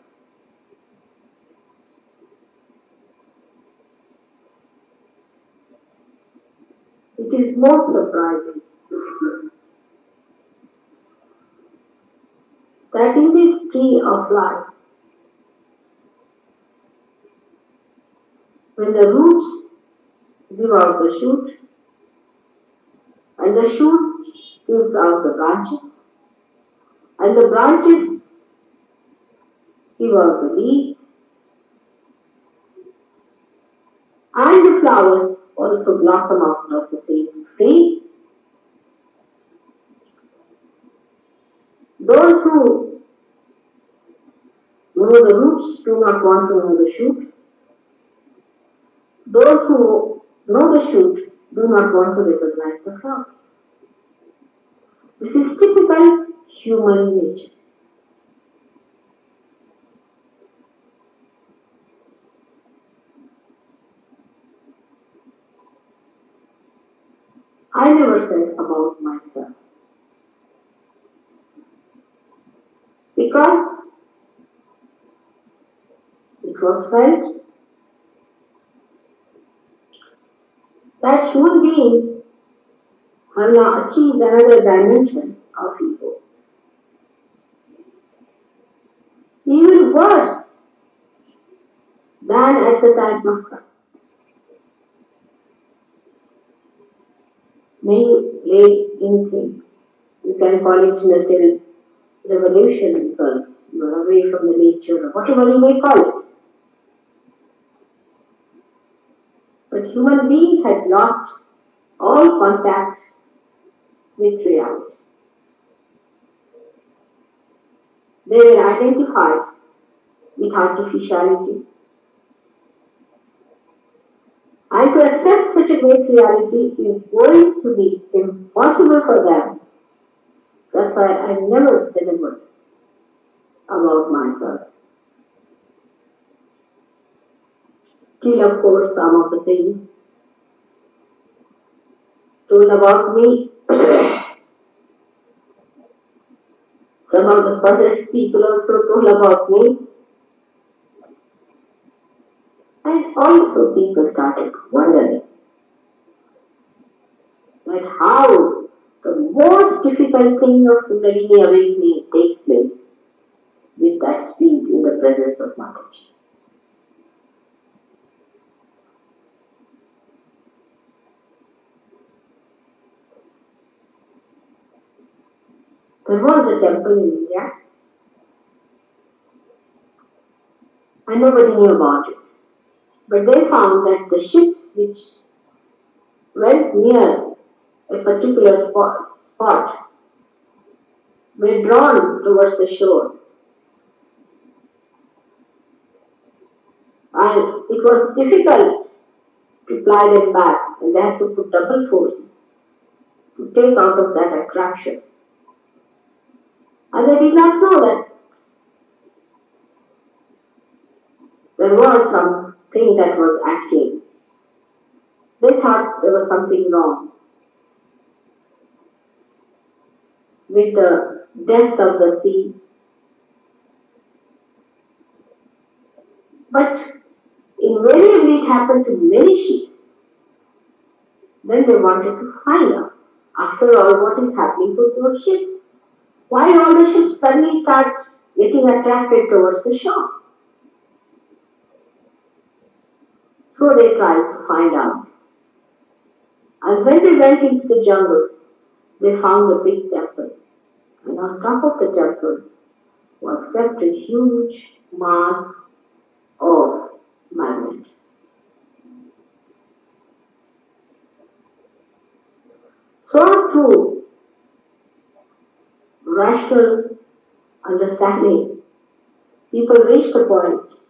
G: It is most surprising that in this tree of life, when the roots give out the shoot, and the shoot gives out the branches, and the branches give out the leaves, and the flowers also blossom out of the same tree. Those who know the roots do not want to know the shoot. Those who know the shoot do not want to recognize the flower. This is typical human nature. I never said about myself, because it was felt that human beings have now achieved another dimension of ego. Even worse than at the time of Christ. Many late anything, you can call it industrial revolution because you are away from the nature or whatever you may call it. But human beings had lost all contact with reality. They were identified with artificiality. And to accept such a great reality is going to be impossible for them. That's why I never said a word about myself. Still, of course, some of the things told about me, some of the possessed people also told about me. And also people started wondering that how the most difficult thing of Kundalini awakening takes place with that speed in the presence of Mataji. There was a temple in India and nobody knew about it. But they found that the ships which went near a particular spot were drawn towards the shore. And it was difficult to ply them back, and they had to put double force to take out of that attraction. And they did not know that there was something that was acting. They thought there was something wrong with the depth of the sea. But invariably it happened to many ships. Then they wanted to find out, after all, what is happening to those ships. Why all the ships suddenly start getting attracted towards the shore? So they tried to find out. And when they went into the jungle, they found a big temple. And on top of the temple was kept a huge mass of magnet. So through rational understanding, people reach the point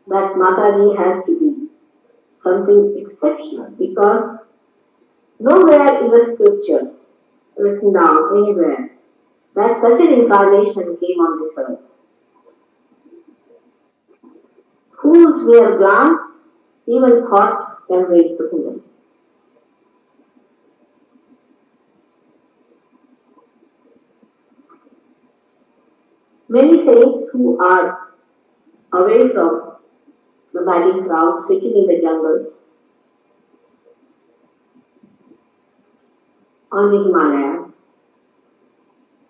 G: that Mataji has to be something exceptional, because nowhere in the scripture written down anywhere that such an incarnation came on this earth. Whose mere glance, even thought, can raise the kingdom. Many saints who are away from the madding crowd, sitting in the jungle on the Himalayas,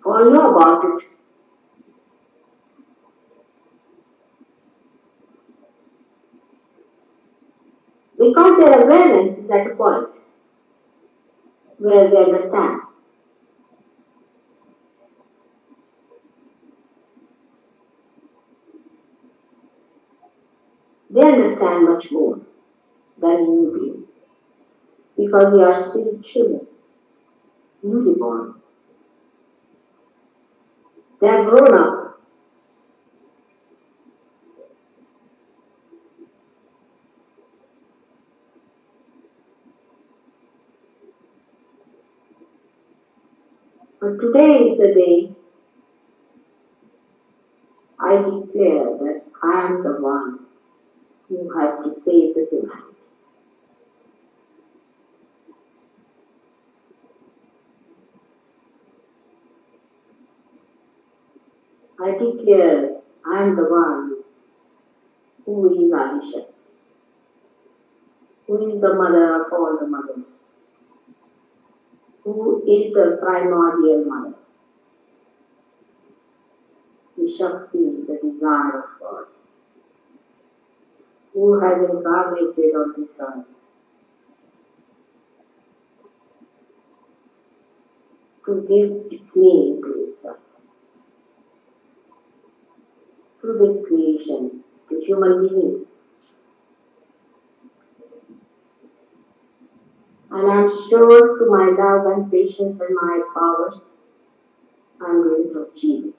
G: all know about it. Because their awareness is at a point where they understand. They understand much more than you do, because they are still children, newly born. They are grown up. But today is the day I declare that I am the one who has to save the humanity. I declare I am the one who is Adisha, who is the mother of all the mothers, who is the primordial mother, the Shakti, the desire of God, who has incarnated on this earth to give its meaning to itself, through this creation, to human beings. And I am sure through my love and patience and my powers, I am going to achieve it.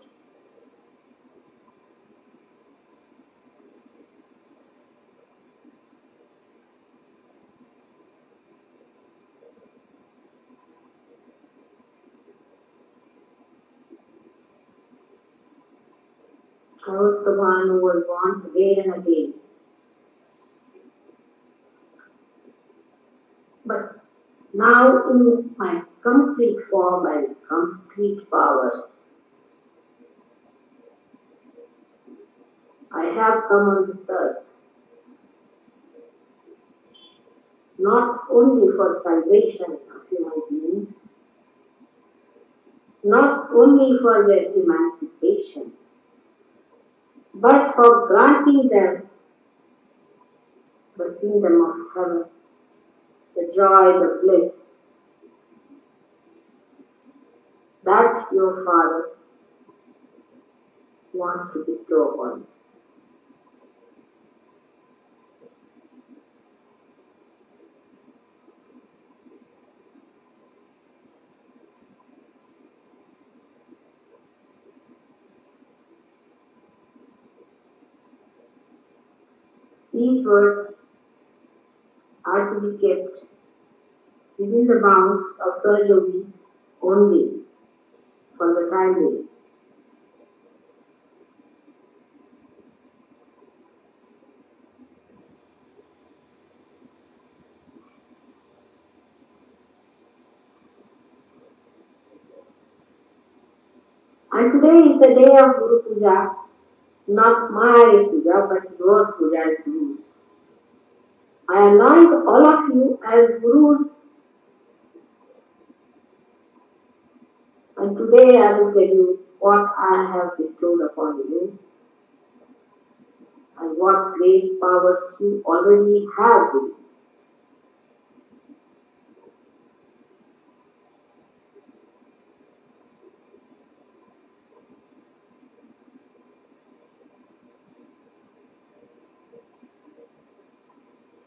G: I was the one who was born again and again. But now in my complete form and complete powers, I have come on this earth not only for salvation of human beings, not only for their emancipation, but for granting them the kingdom of heaven, the joy, the bliss that your Father wants to bestow upon you. These words are to be kept within the bounds of the yogi only for the time being. And today is the day of Guru Puja, not my puja, but your puja as Guru. I anoint all of you as Gurus, and today I will tell you what I have bestowed upon you and what great powers you already have with you.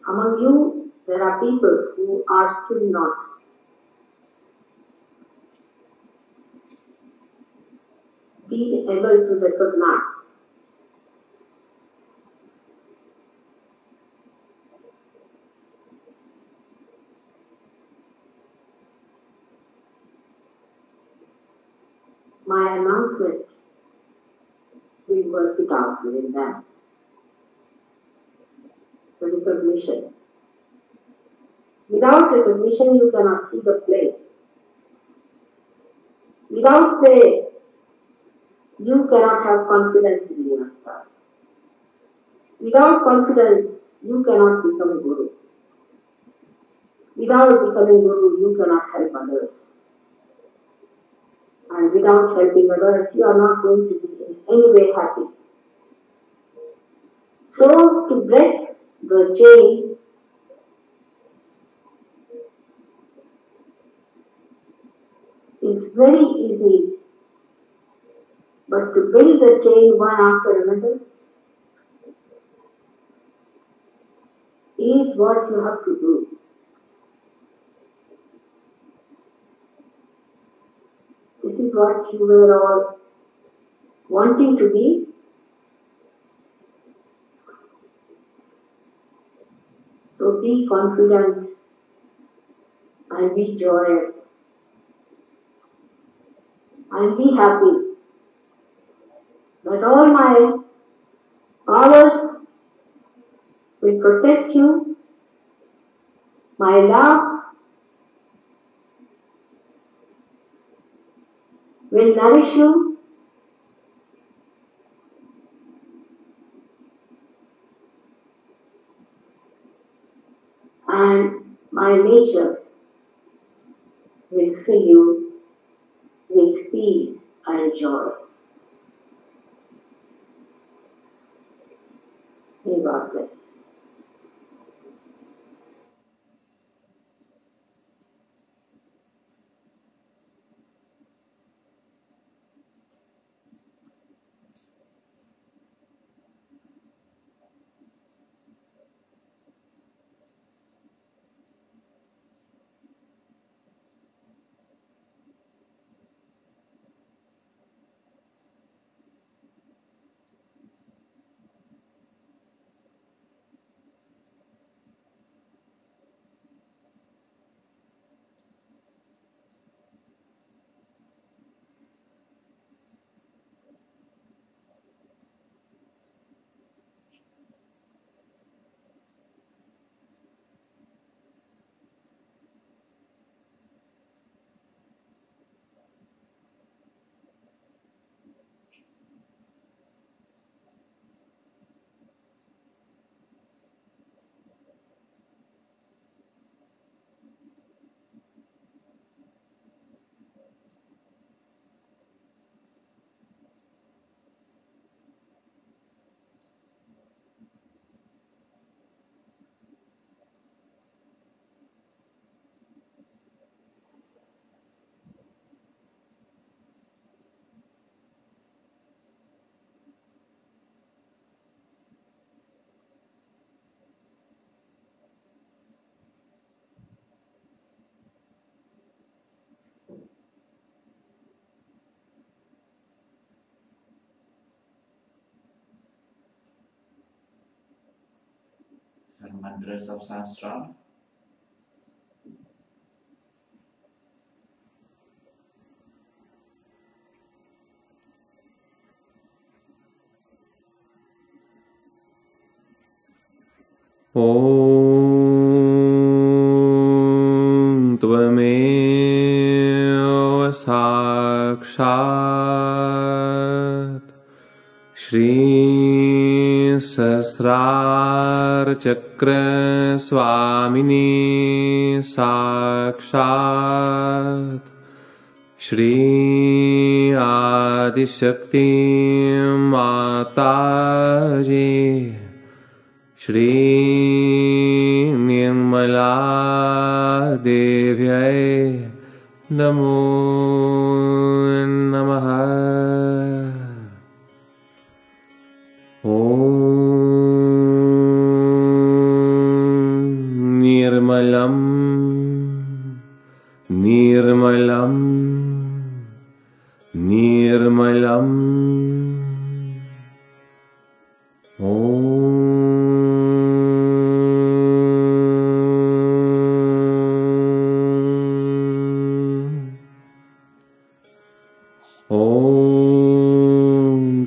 G: Among you, there are people who are still not being able to recognize my announcement will work it out within them. The recognition. Without recognition, you cannot see the play. Without play, you cannot have confidence in yourself. Without confidence, you cannot become a Guru. Without becoming Guru, you cannot help others. And without helping others, you are not going to be in any way happy. So, to break the chain, is very easy. But to build the chain one after another is what you have to do. This is what you were all wanting to be. So be confident and be joyous and be happy that all my powers will protect you, my love will nourish you, and my nature will fill you with peace and joy. May God bless.
A: Some mantras of Sahasrara.
C: ॐ त्वमेव साक्षात् श्री सहस्रार चक्र स्वामिनी साक्षात् श्री आदिशक्ति माताजी श्री निर्मला देव्यै नमो नमः। निर्मलं निर्मलं निर्मलं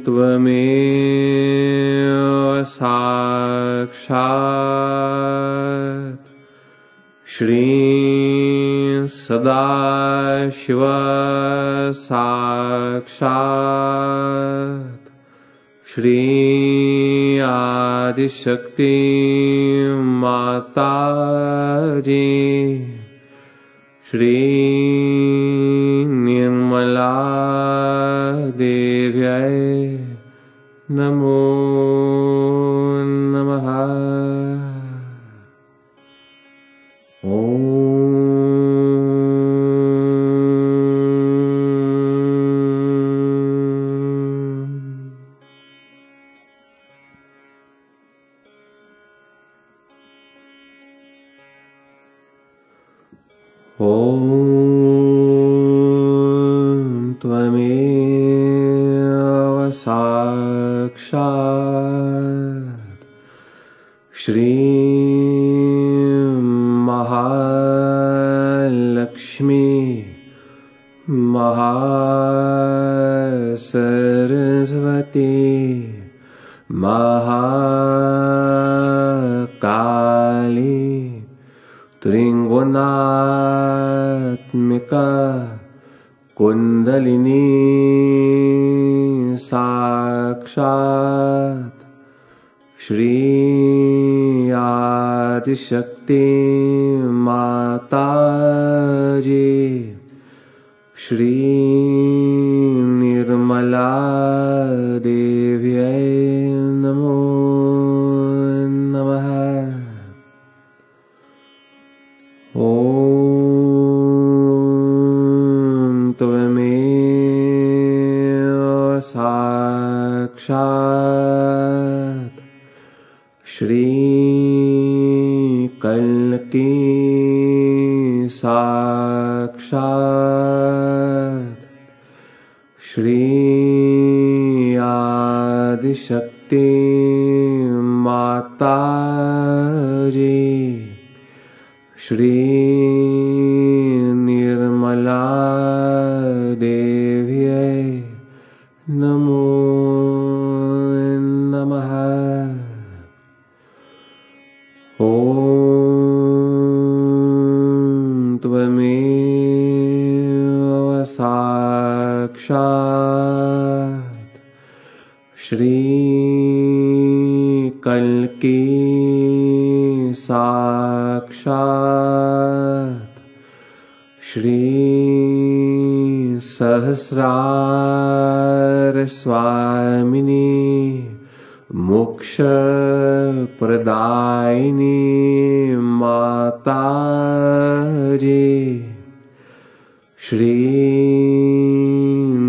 C: त्वमेव साक्षात् श्री सदाशिव साक्षात् श्री आदिशक्ति माताजी श्री निर्मला देव्यै नमो नमः। त्वमेव साक्षात् श्री महालक्ष्मी महासरस्वती महाकाली त्रिगुणात्मिका कुंडलिनी साक्षात् श्री आदिशक्ति माताजी श्री निर्मला देव्यै नमो नमः। त्वमेव साक्षात् श्री कल्की साक्षात् श्री आदिशक्ति माताजी श्री निर्मला देव्यै नमो नमः। त्वमेव साक्षात् श्री कल्की साक्षात् श्री सहस्रार स्वामिनी मोक्ष प्रदायिनी माताजी श्री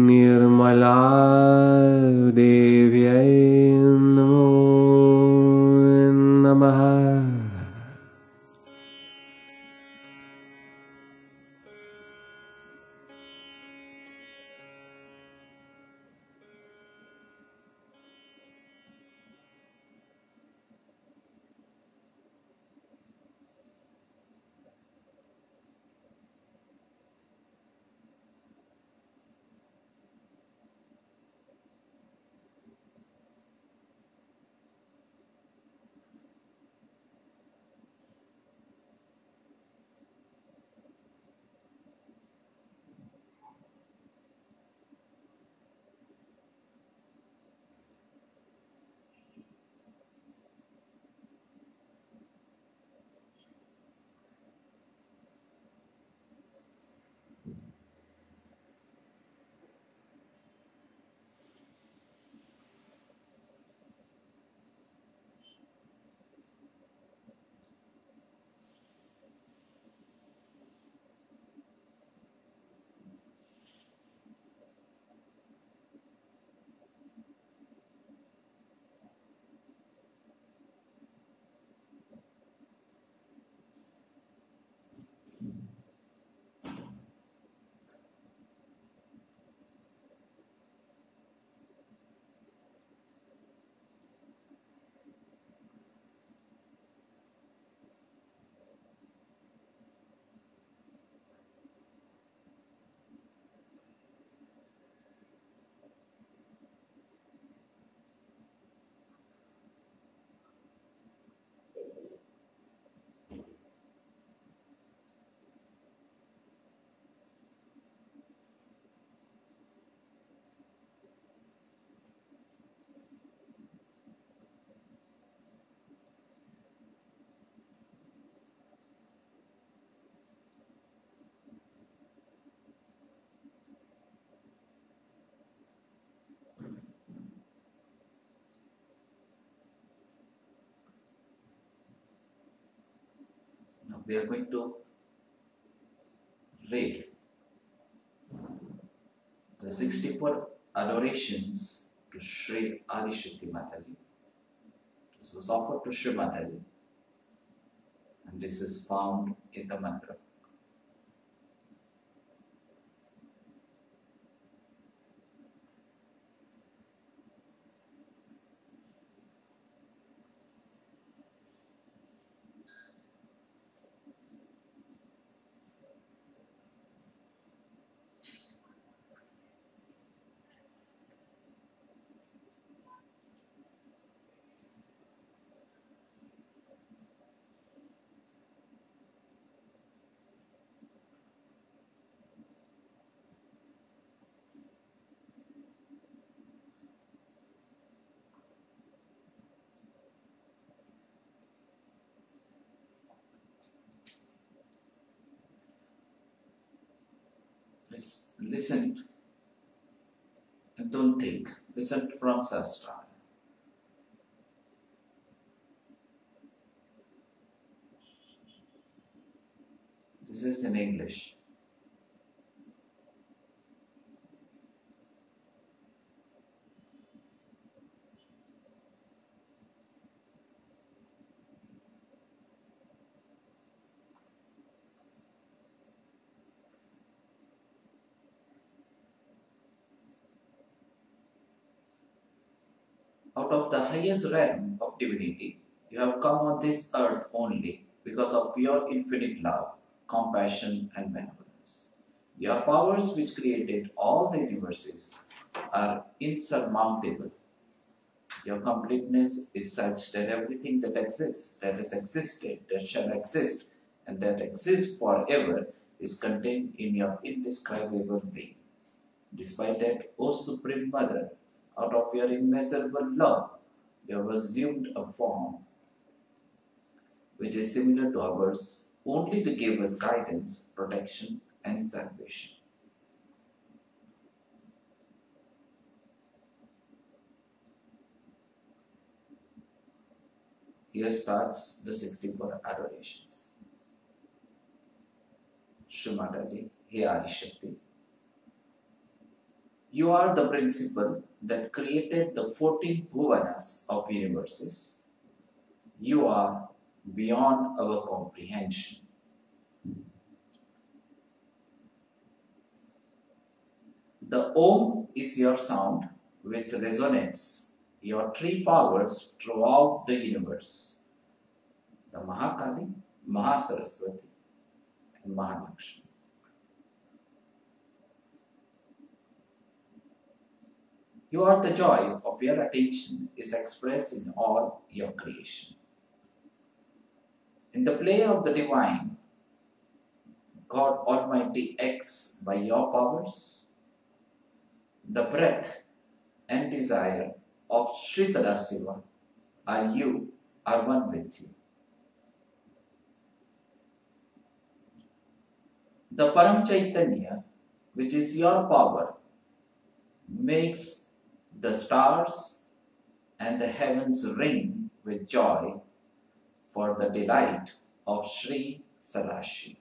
C: निर्मला देव्यै नमो नमः।
A: we are going to read the 64 adorations to Sri Adi Shakti Mataji. This was offered to Sri Mataji, and this is found in the mantra. Listen and don't think. Listen from Sastra. This is in English. Out of the highest realm of divinity, you have come on this earth only because of your infinite love, compassion, and benevolence. Your powers, which created all the universes, are insurmountable. Your completeness is such that everything that exists, that has existed, that shall exist, and that exists forever is contained in your indescribable being. Despite that, O Supreme Mother, out of your immeasurable love, you have assumed a form which is similar to ours, only to give us guidance, protection, and salvation. Here starts the 64 adorations. Shri Mataji, He Adi Shakti. You are the principle that created the 14 bhuvanas of universes. You are beyond our comprehension. The Om is your sound which resonates your three powers throughout the universe. The Mahakali, Mahasaraswati, and Mahalakshmi. You are the joy of your attention is expressed in all your creation. In the play of the divine, God Almighty acts by your powers. The breath and desire of Sri Sadasiva are one with you. The Param Chaitanya, which is your power, makes the stars and the heavens ring with joy for the delight of Sri Sadashi.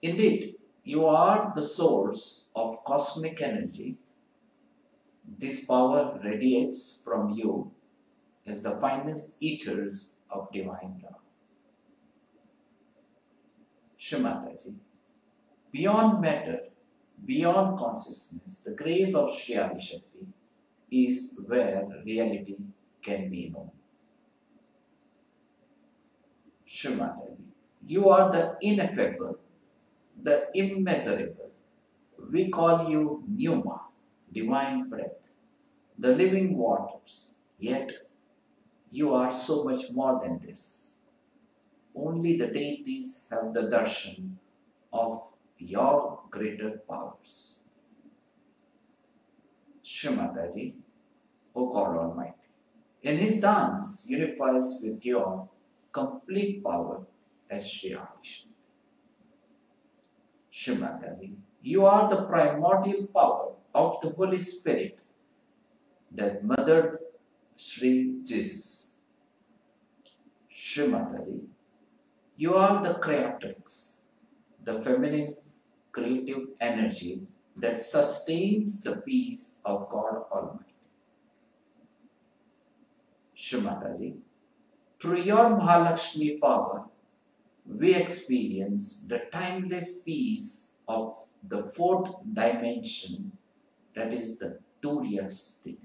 A: Indeed, you are the source of cosmic energy. This power radiates from you as the finest ethers of divine love. Shri Mataji, beyond matter, beyond consciousness, the grace of Sri Adi Shakti is where reality can be known. Shri Mataji, you are the ineffable, the immeasurable. We call you Pneuma, divine breath, the living waters. Yet, you are so much more than this. Only the deities have the darshan of your greater powers. Shri Mataji, O God Almighty, in his dance unifies with your complete power as Sri Adi Shakti. Shri Mataji, you are the primordial power of the Holy Spirit that mothered Sri Jesus. Shri Mataji, you are the creatrix, the feminine creative energy that sustains the peace of God Almighty. Shri Mataji, through your Mahalakshmi power, we experience the timeless peace of the fourth dimension, that is the Turiya Sthiti.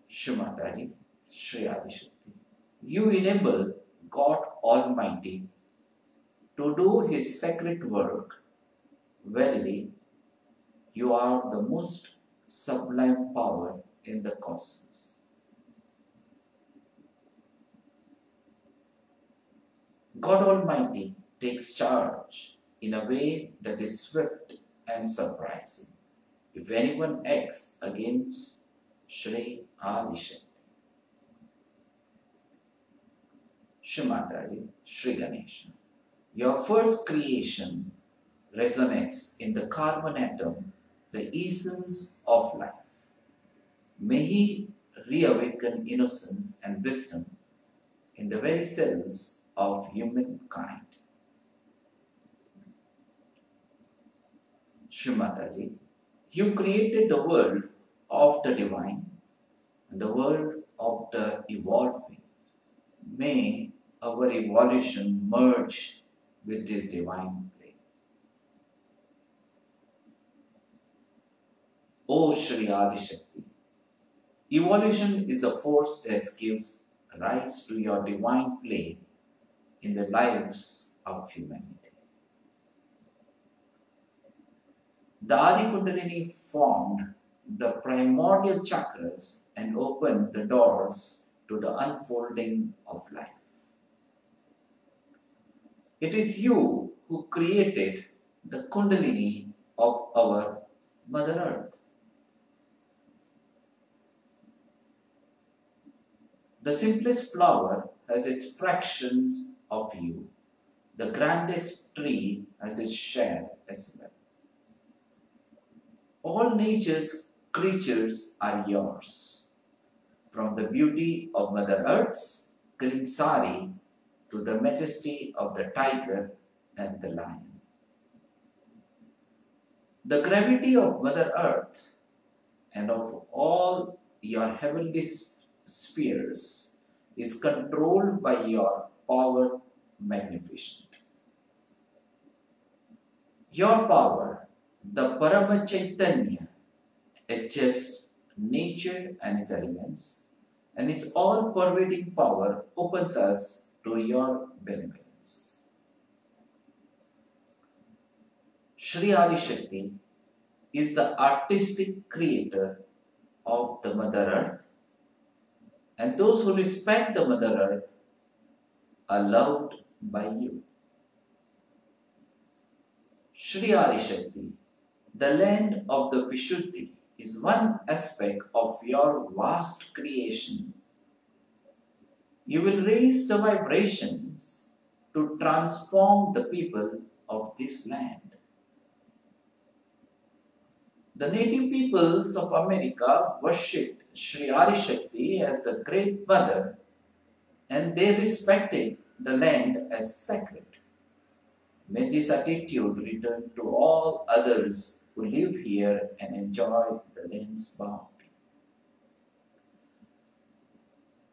A: Shri Mataji, Shri Adishakti, you enable God Almighty to do His sacred work. Verily, you are the most sublime power in the cosmos. God Almighty takes charge in a way that is swift and surprising if anyone acts against Shri Adishakti. Shri Mataji, Shri Ganesha, your first creation resonates in the carbon atom, the essence of life. May he reawaken innocence and wisdom in the very cells of humankind. Shri Mataji, you created the world of the divine and the world of the evolving. May our evolution merge with this divine play. O Shri Adishakti, evolution is the force that gives rise to your divine play in the lives of humanity. The Adi Kundalini formed the primordial chakras and opened the doors to the unfolding of life. It is you who created the Kundalini of our Mother Earth. The simplest flower has its fractions of you. The grandest tree has its share as well. All nature's creatures are yours, from the beauty of Mother Earth's green sari to the majesty of the tiger and the lion. The gravity of Mother Earth and of all your heavenly spheres is controlled by your power magnificent. Your power, the Parama Chaitanya, adjusts nature and its elements, and its all-pervading power opens us to your benevolence. Shri Adishakti is the artistic creator of the Mother Earth, and those who respect the Mother Earth are loved by you. Shri Adishakti, the land of the Vishuddhi, is one aspect of your vast creation. You will raise the vibrations to transform the people of this land. The native peoples of America worshipped Shri Adishakti as the Great Mother, and they respected the land as sacred. May this attitude return to all others who live here and enjoy the land's bounty.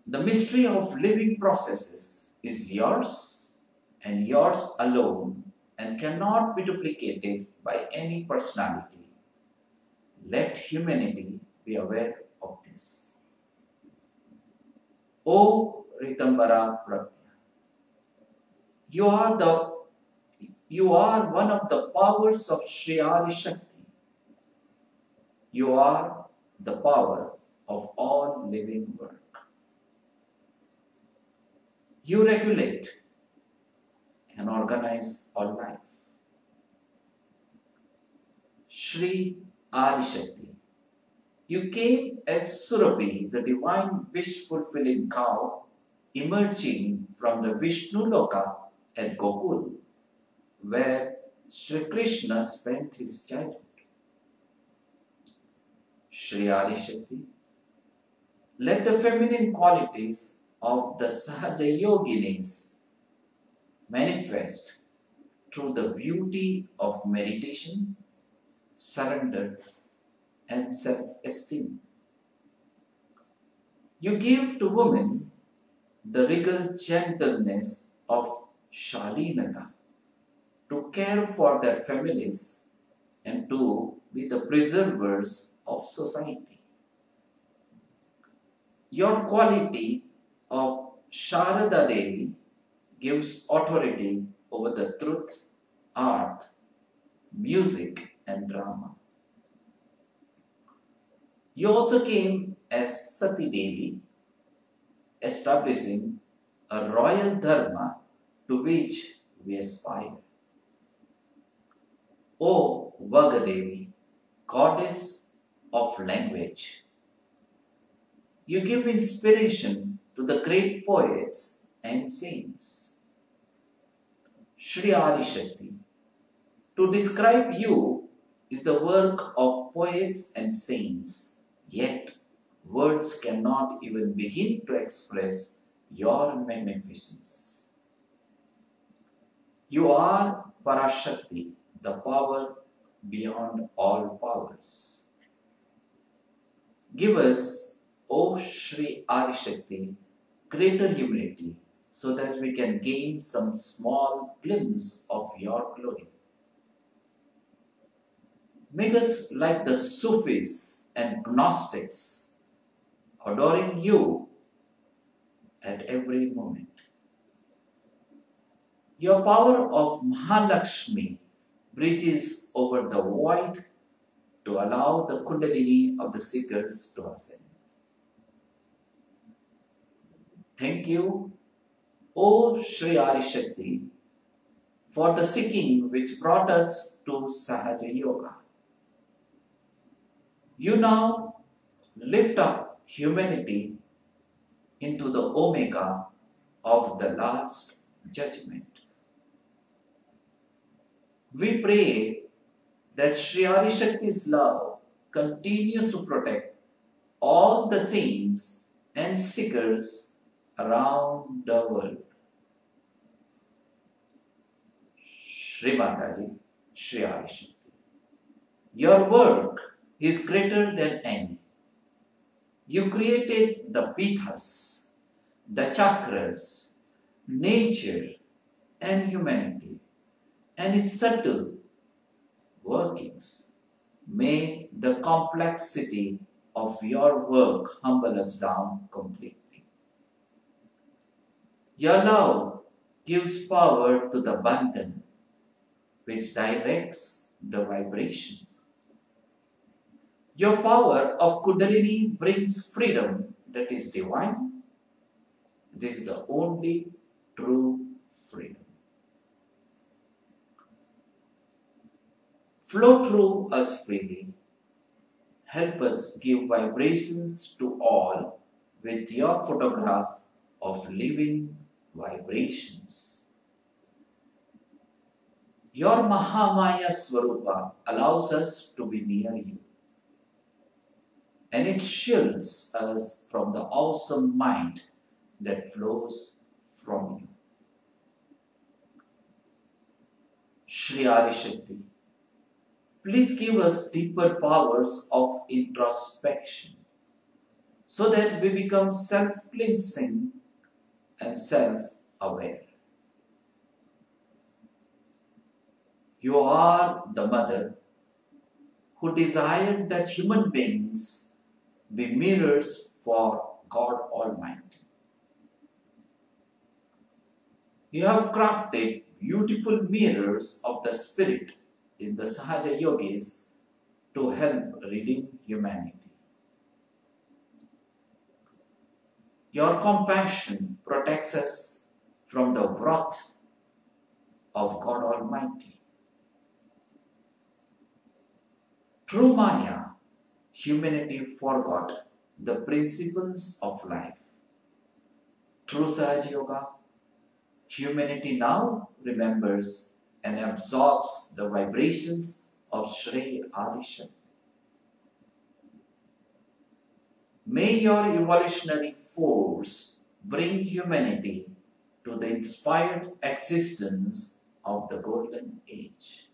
A: The mystery of living processes is yours and yours alone and cannot be duplicated by any personality. Let humanity be aware of this. O Ritambara Pragya, you are one of the powers of Shri Adishakti. You are the power of all living work. You regulate and organize all life. Shri Adishakti, you came as Surabhi, the divine wish-fulfilling cow, emerging from the Vishnu Loka at Gokul, where Sri Krishna spent his childhood. Shri Adishakti, Let the feminine qualities of the Sahaja Yoginis manifest through the beauty of meditation, surrender, and self-esteem. You give to women the regal gentleness of Shalinata to care for their families and to be the preservers of society. Your quality of Sharada Devi gives authority over the truth, art, music, and drama. You also came as Sati Devi, establishing a royal dharma to which we aspire. O Vagadevi, goddess of language, you give inspiration to the great poets and saints. Shri Adi Shakti, to describe you is the work of poets and saints, yet words cannot even begin to express your magnificence. You are Parashakti, the power beyond all powers. Give us, O Shri Adi Shakti, greater humility so that we can gain some small glimpse of your glory. Make us like the Sufis and Gnostics, adoring you at every moment. Your power of Mahalakshmi bridges over the void to allow the Kundalini of the seekers to ascend. Thank you, O Shri Adi Shakti, for the seeking which brought us to Sahaja Yoga. You now lift up humanity into the Omega of the last judgment. We pray that Shri Adi Shakti's love continues to protect all the saints and seekers around the world. Shri Mataji, Shri Adi Shakti. Your work is greater than any. You created the pithas, the chakras, nature, and humanity, and its subtle workings. May the complexity of your work humble us down completely. Your love gives power to the bandhan, which directs the vibrations. Your power of Kundalini brings freedom that is divine. It is the only true freedom. Flow through us freely. Help us give vibrations to all with your photograph of living vibrations. Your Mahamaya Swarupa allows us to be near you, and it shields us from the awesome mind that flows from you. Shri Adi Shakti, please give us deeper powers of introspection so that we become self-cleansing and self-aware. You are the mother who desired that human beings be mirrors for God Almighty. You have crafted beautiful mirrors of the spirit in the Sahaja Yogis to help redeem humanity. Your compassion protects us from the wrath of God Almighty. Through Maya, humanity forgot the principles of life. Through Sahaja Yoga, humanity now remembers and absorbs the vibrations of Shri Adi Shakti. May your evolutionary force bring humanity to the inspired existence of the Golden Age.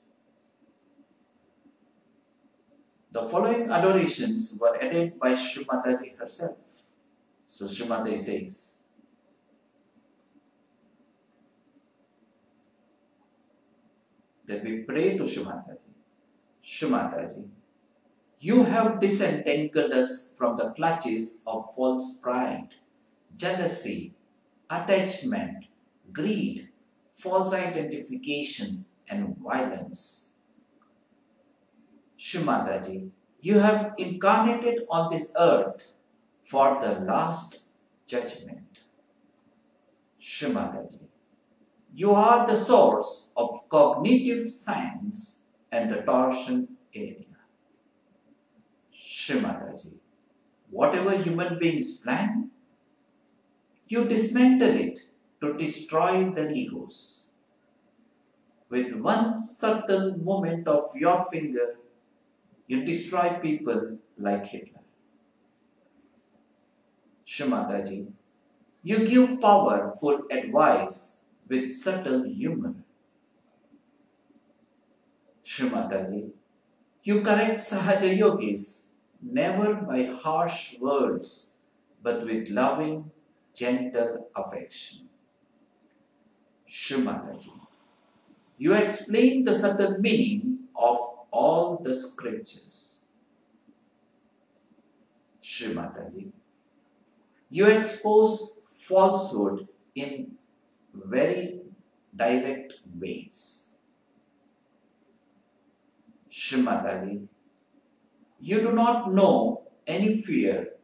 A: The following adorations were added by Shri Mataji herself. So Shri Mataji says, that we pray to Shri Mataji. Shri Mataji, you have disentangled us from the clutches of false pride, jealousy, attachment, greed, false identification, and violence. Shri Mataji, you have incarnated on this earth for the last judgment. Shri Mataji, you are the source of cognitive science and the torsion area. Shri Mataji, whatever human beings plan, you dismantle it to destroy their egos. With one subtle movement of your finger, you destroy people like Hitler. Shri Mataji, you give powerful advice with subtle humor. Shri Mataji, you correct Sahaja Yogis never by harsh words but with loving, gentle affection. Shri Mataji, you explain the subtle meaning of all the scriptures. Shri Mataji, you expose falsehood in very direct ways. Shri Mataji, you do not know any fear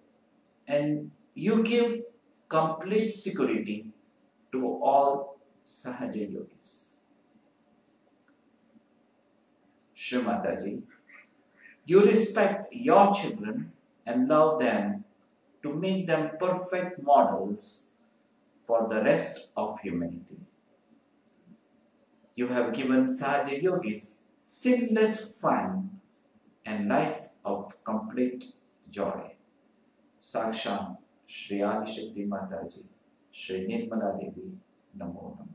A: and you give complete security to all Sahaja Yogis. Shri Mataji, you respect your children and love them to make them perfect models for the rest of humanity. You have given Sahaja Yogis sinless fun and life of complete joy. Sakshat Shri Adi Shakti Mataji, Shri Nirmala Devi, Namo Namo.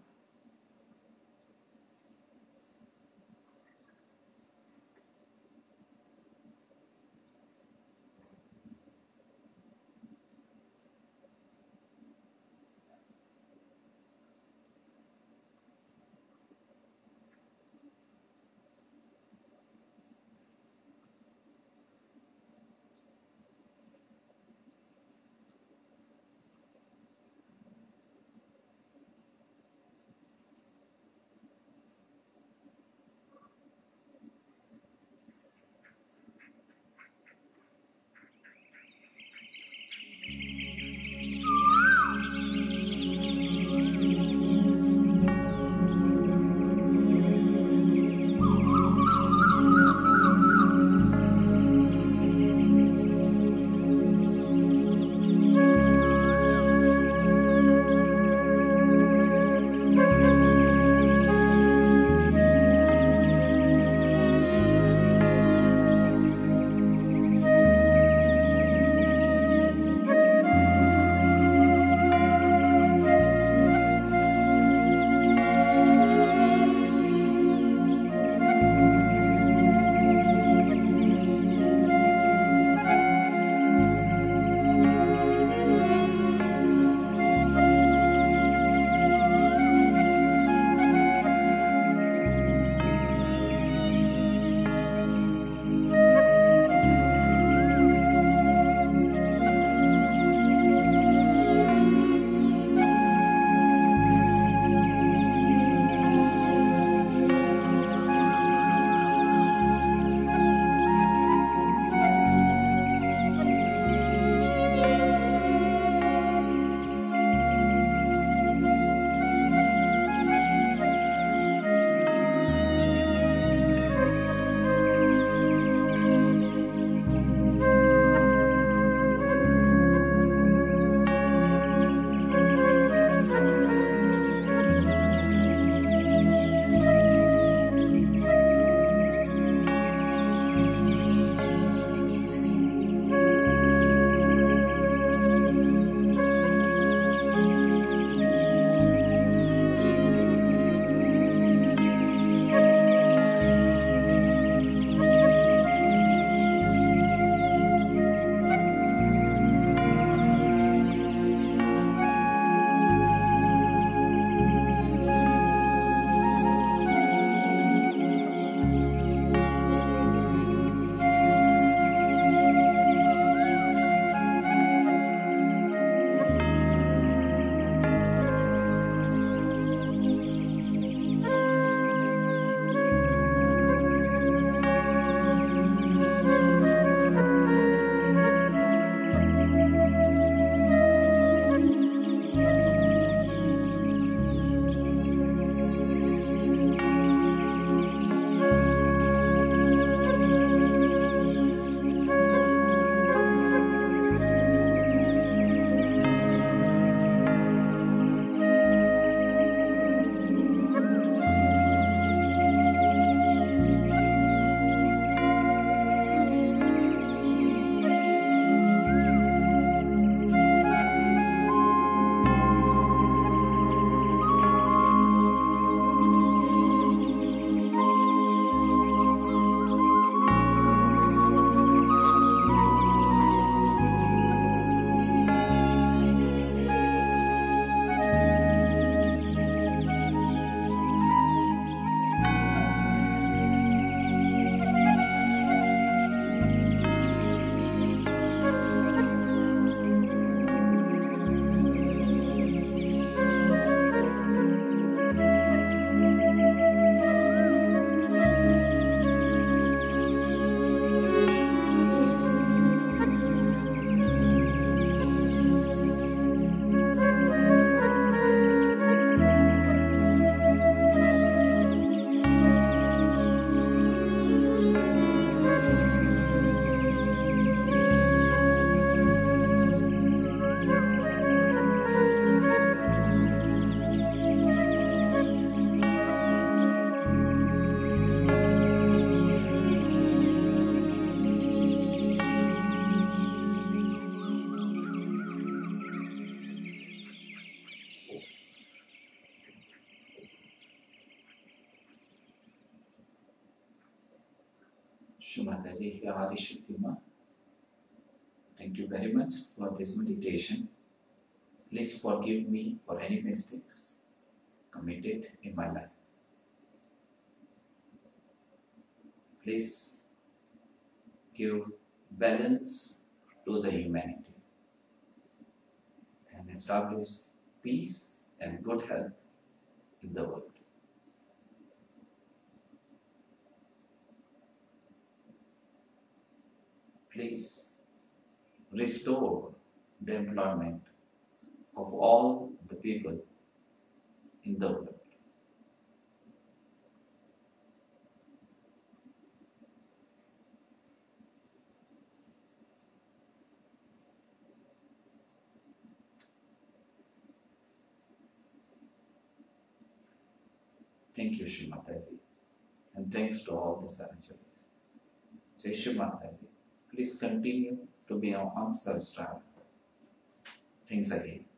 A: Shumataji, Hari Shuktima. Thank you very much for this meditation. Please forgive me for any mistakes committed in my life. Please give balance to the humanity and establish peace and good health in the world. Please restore the employment of all the people in the world. Thank you, Shrimataji, and thanks to all the sanctuaries. Say, Shrimataji, please continue to be our ancestral. Thanks again.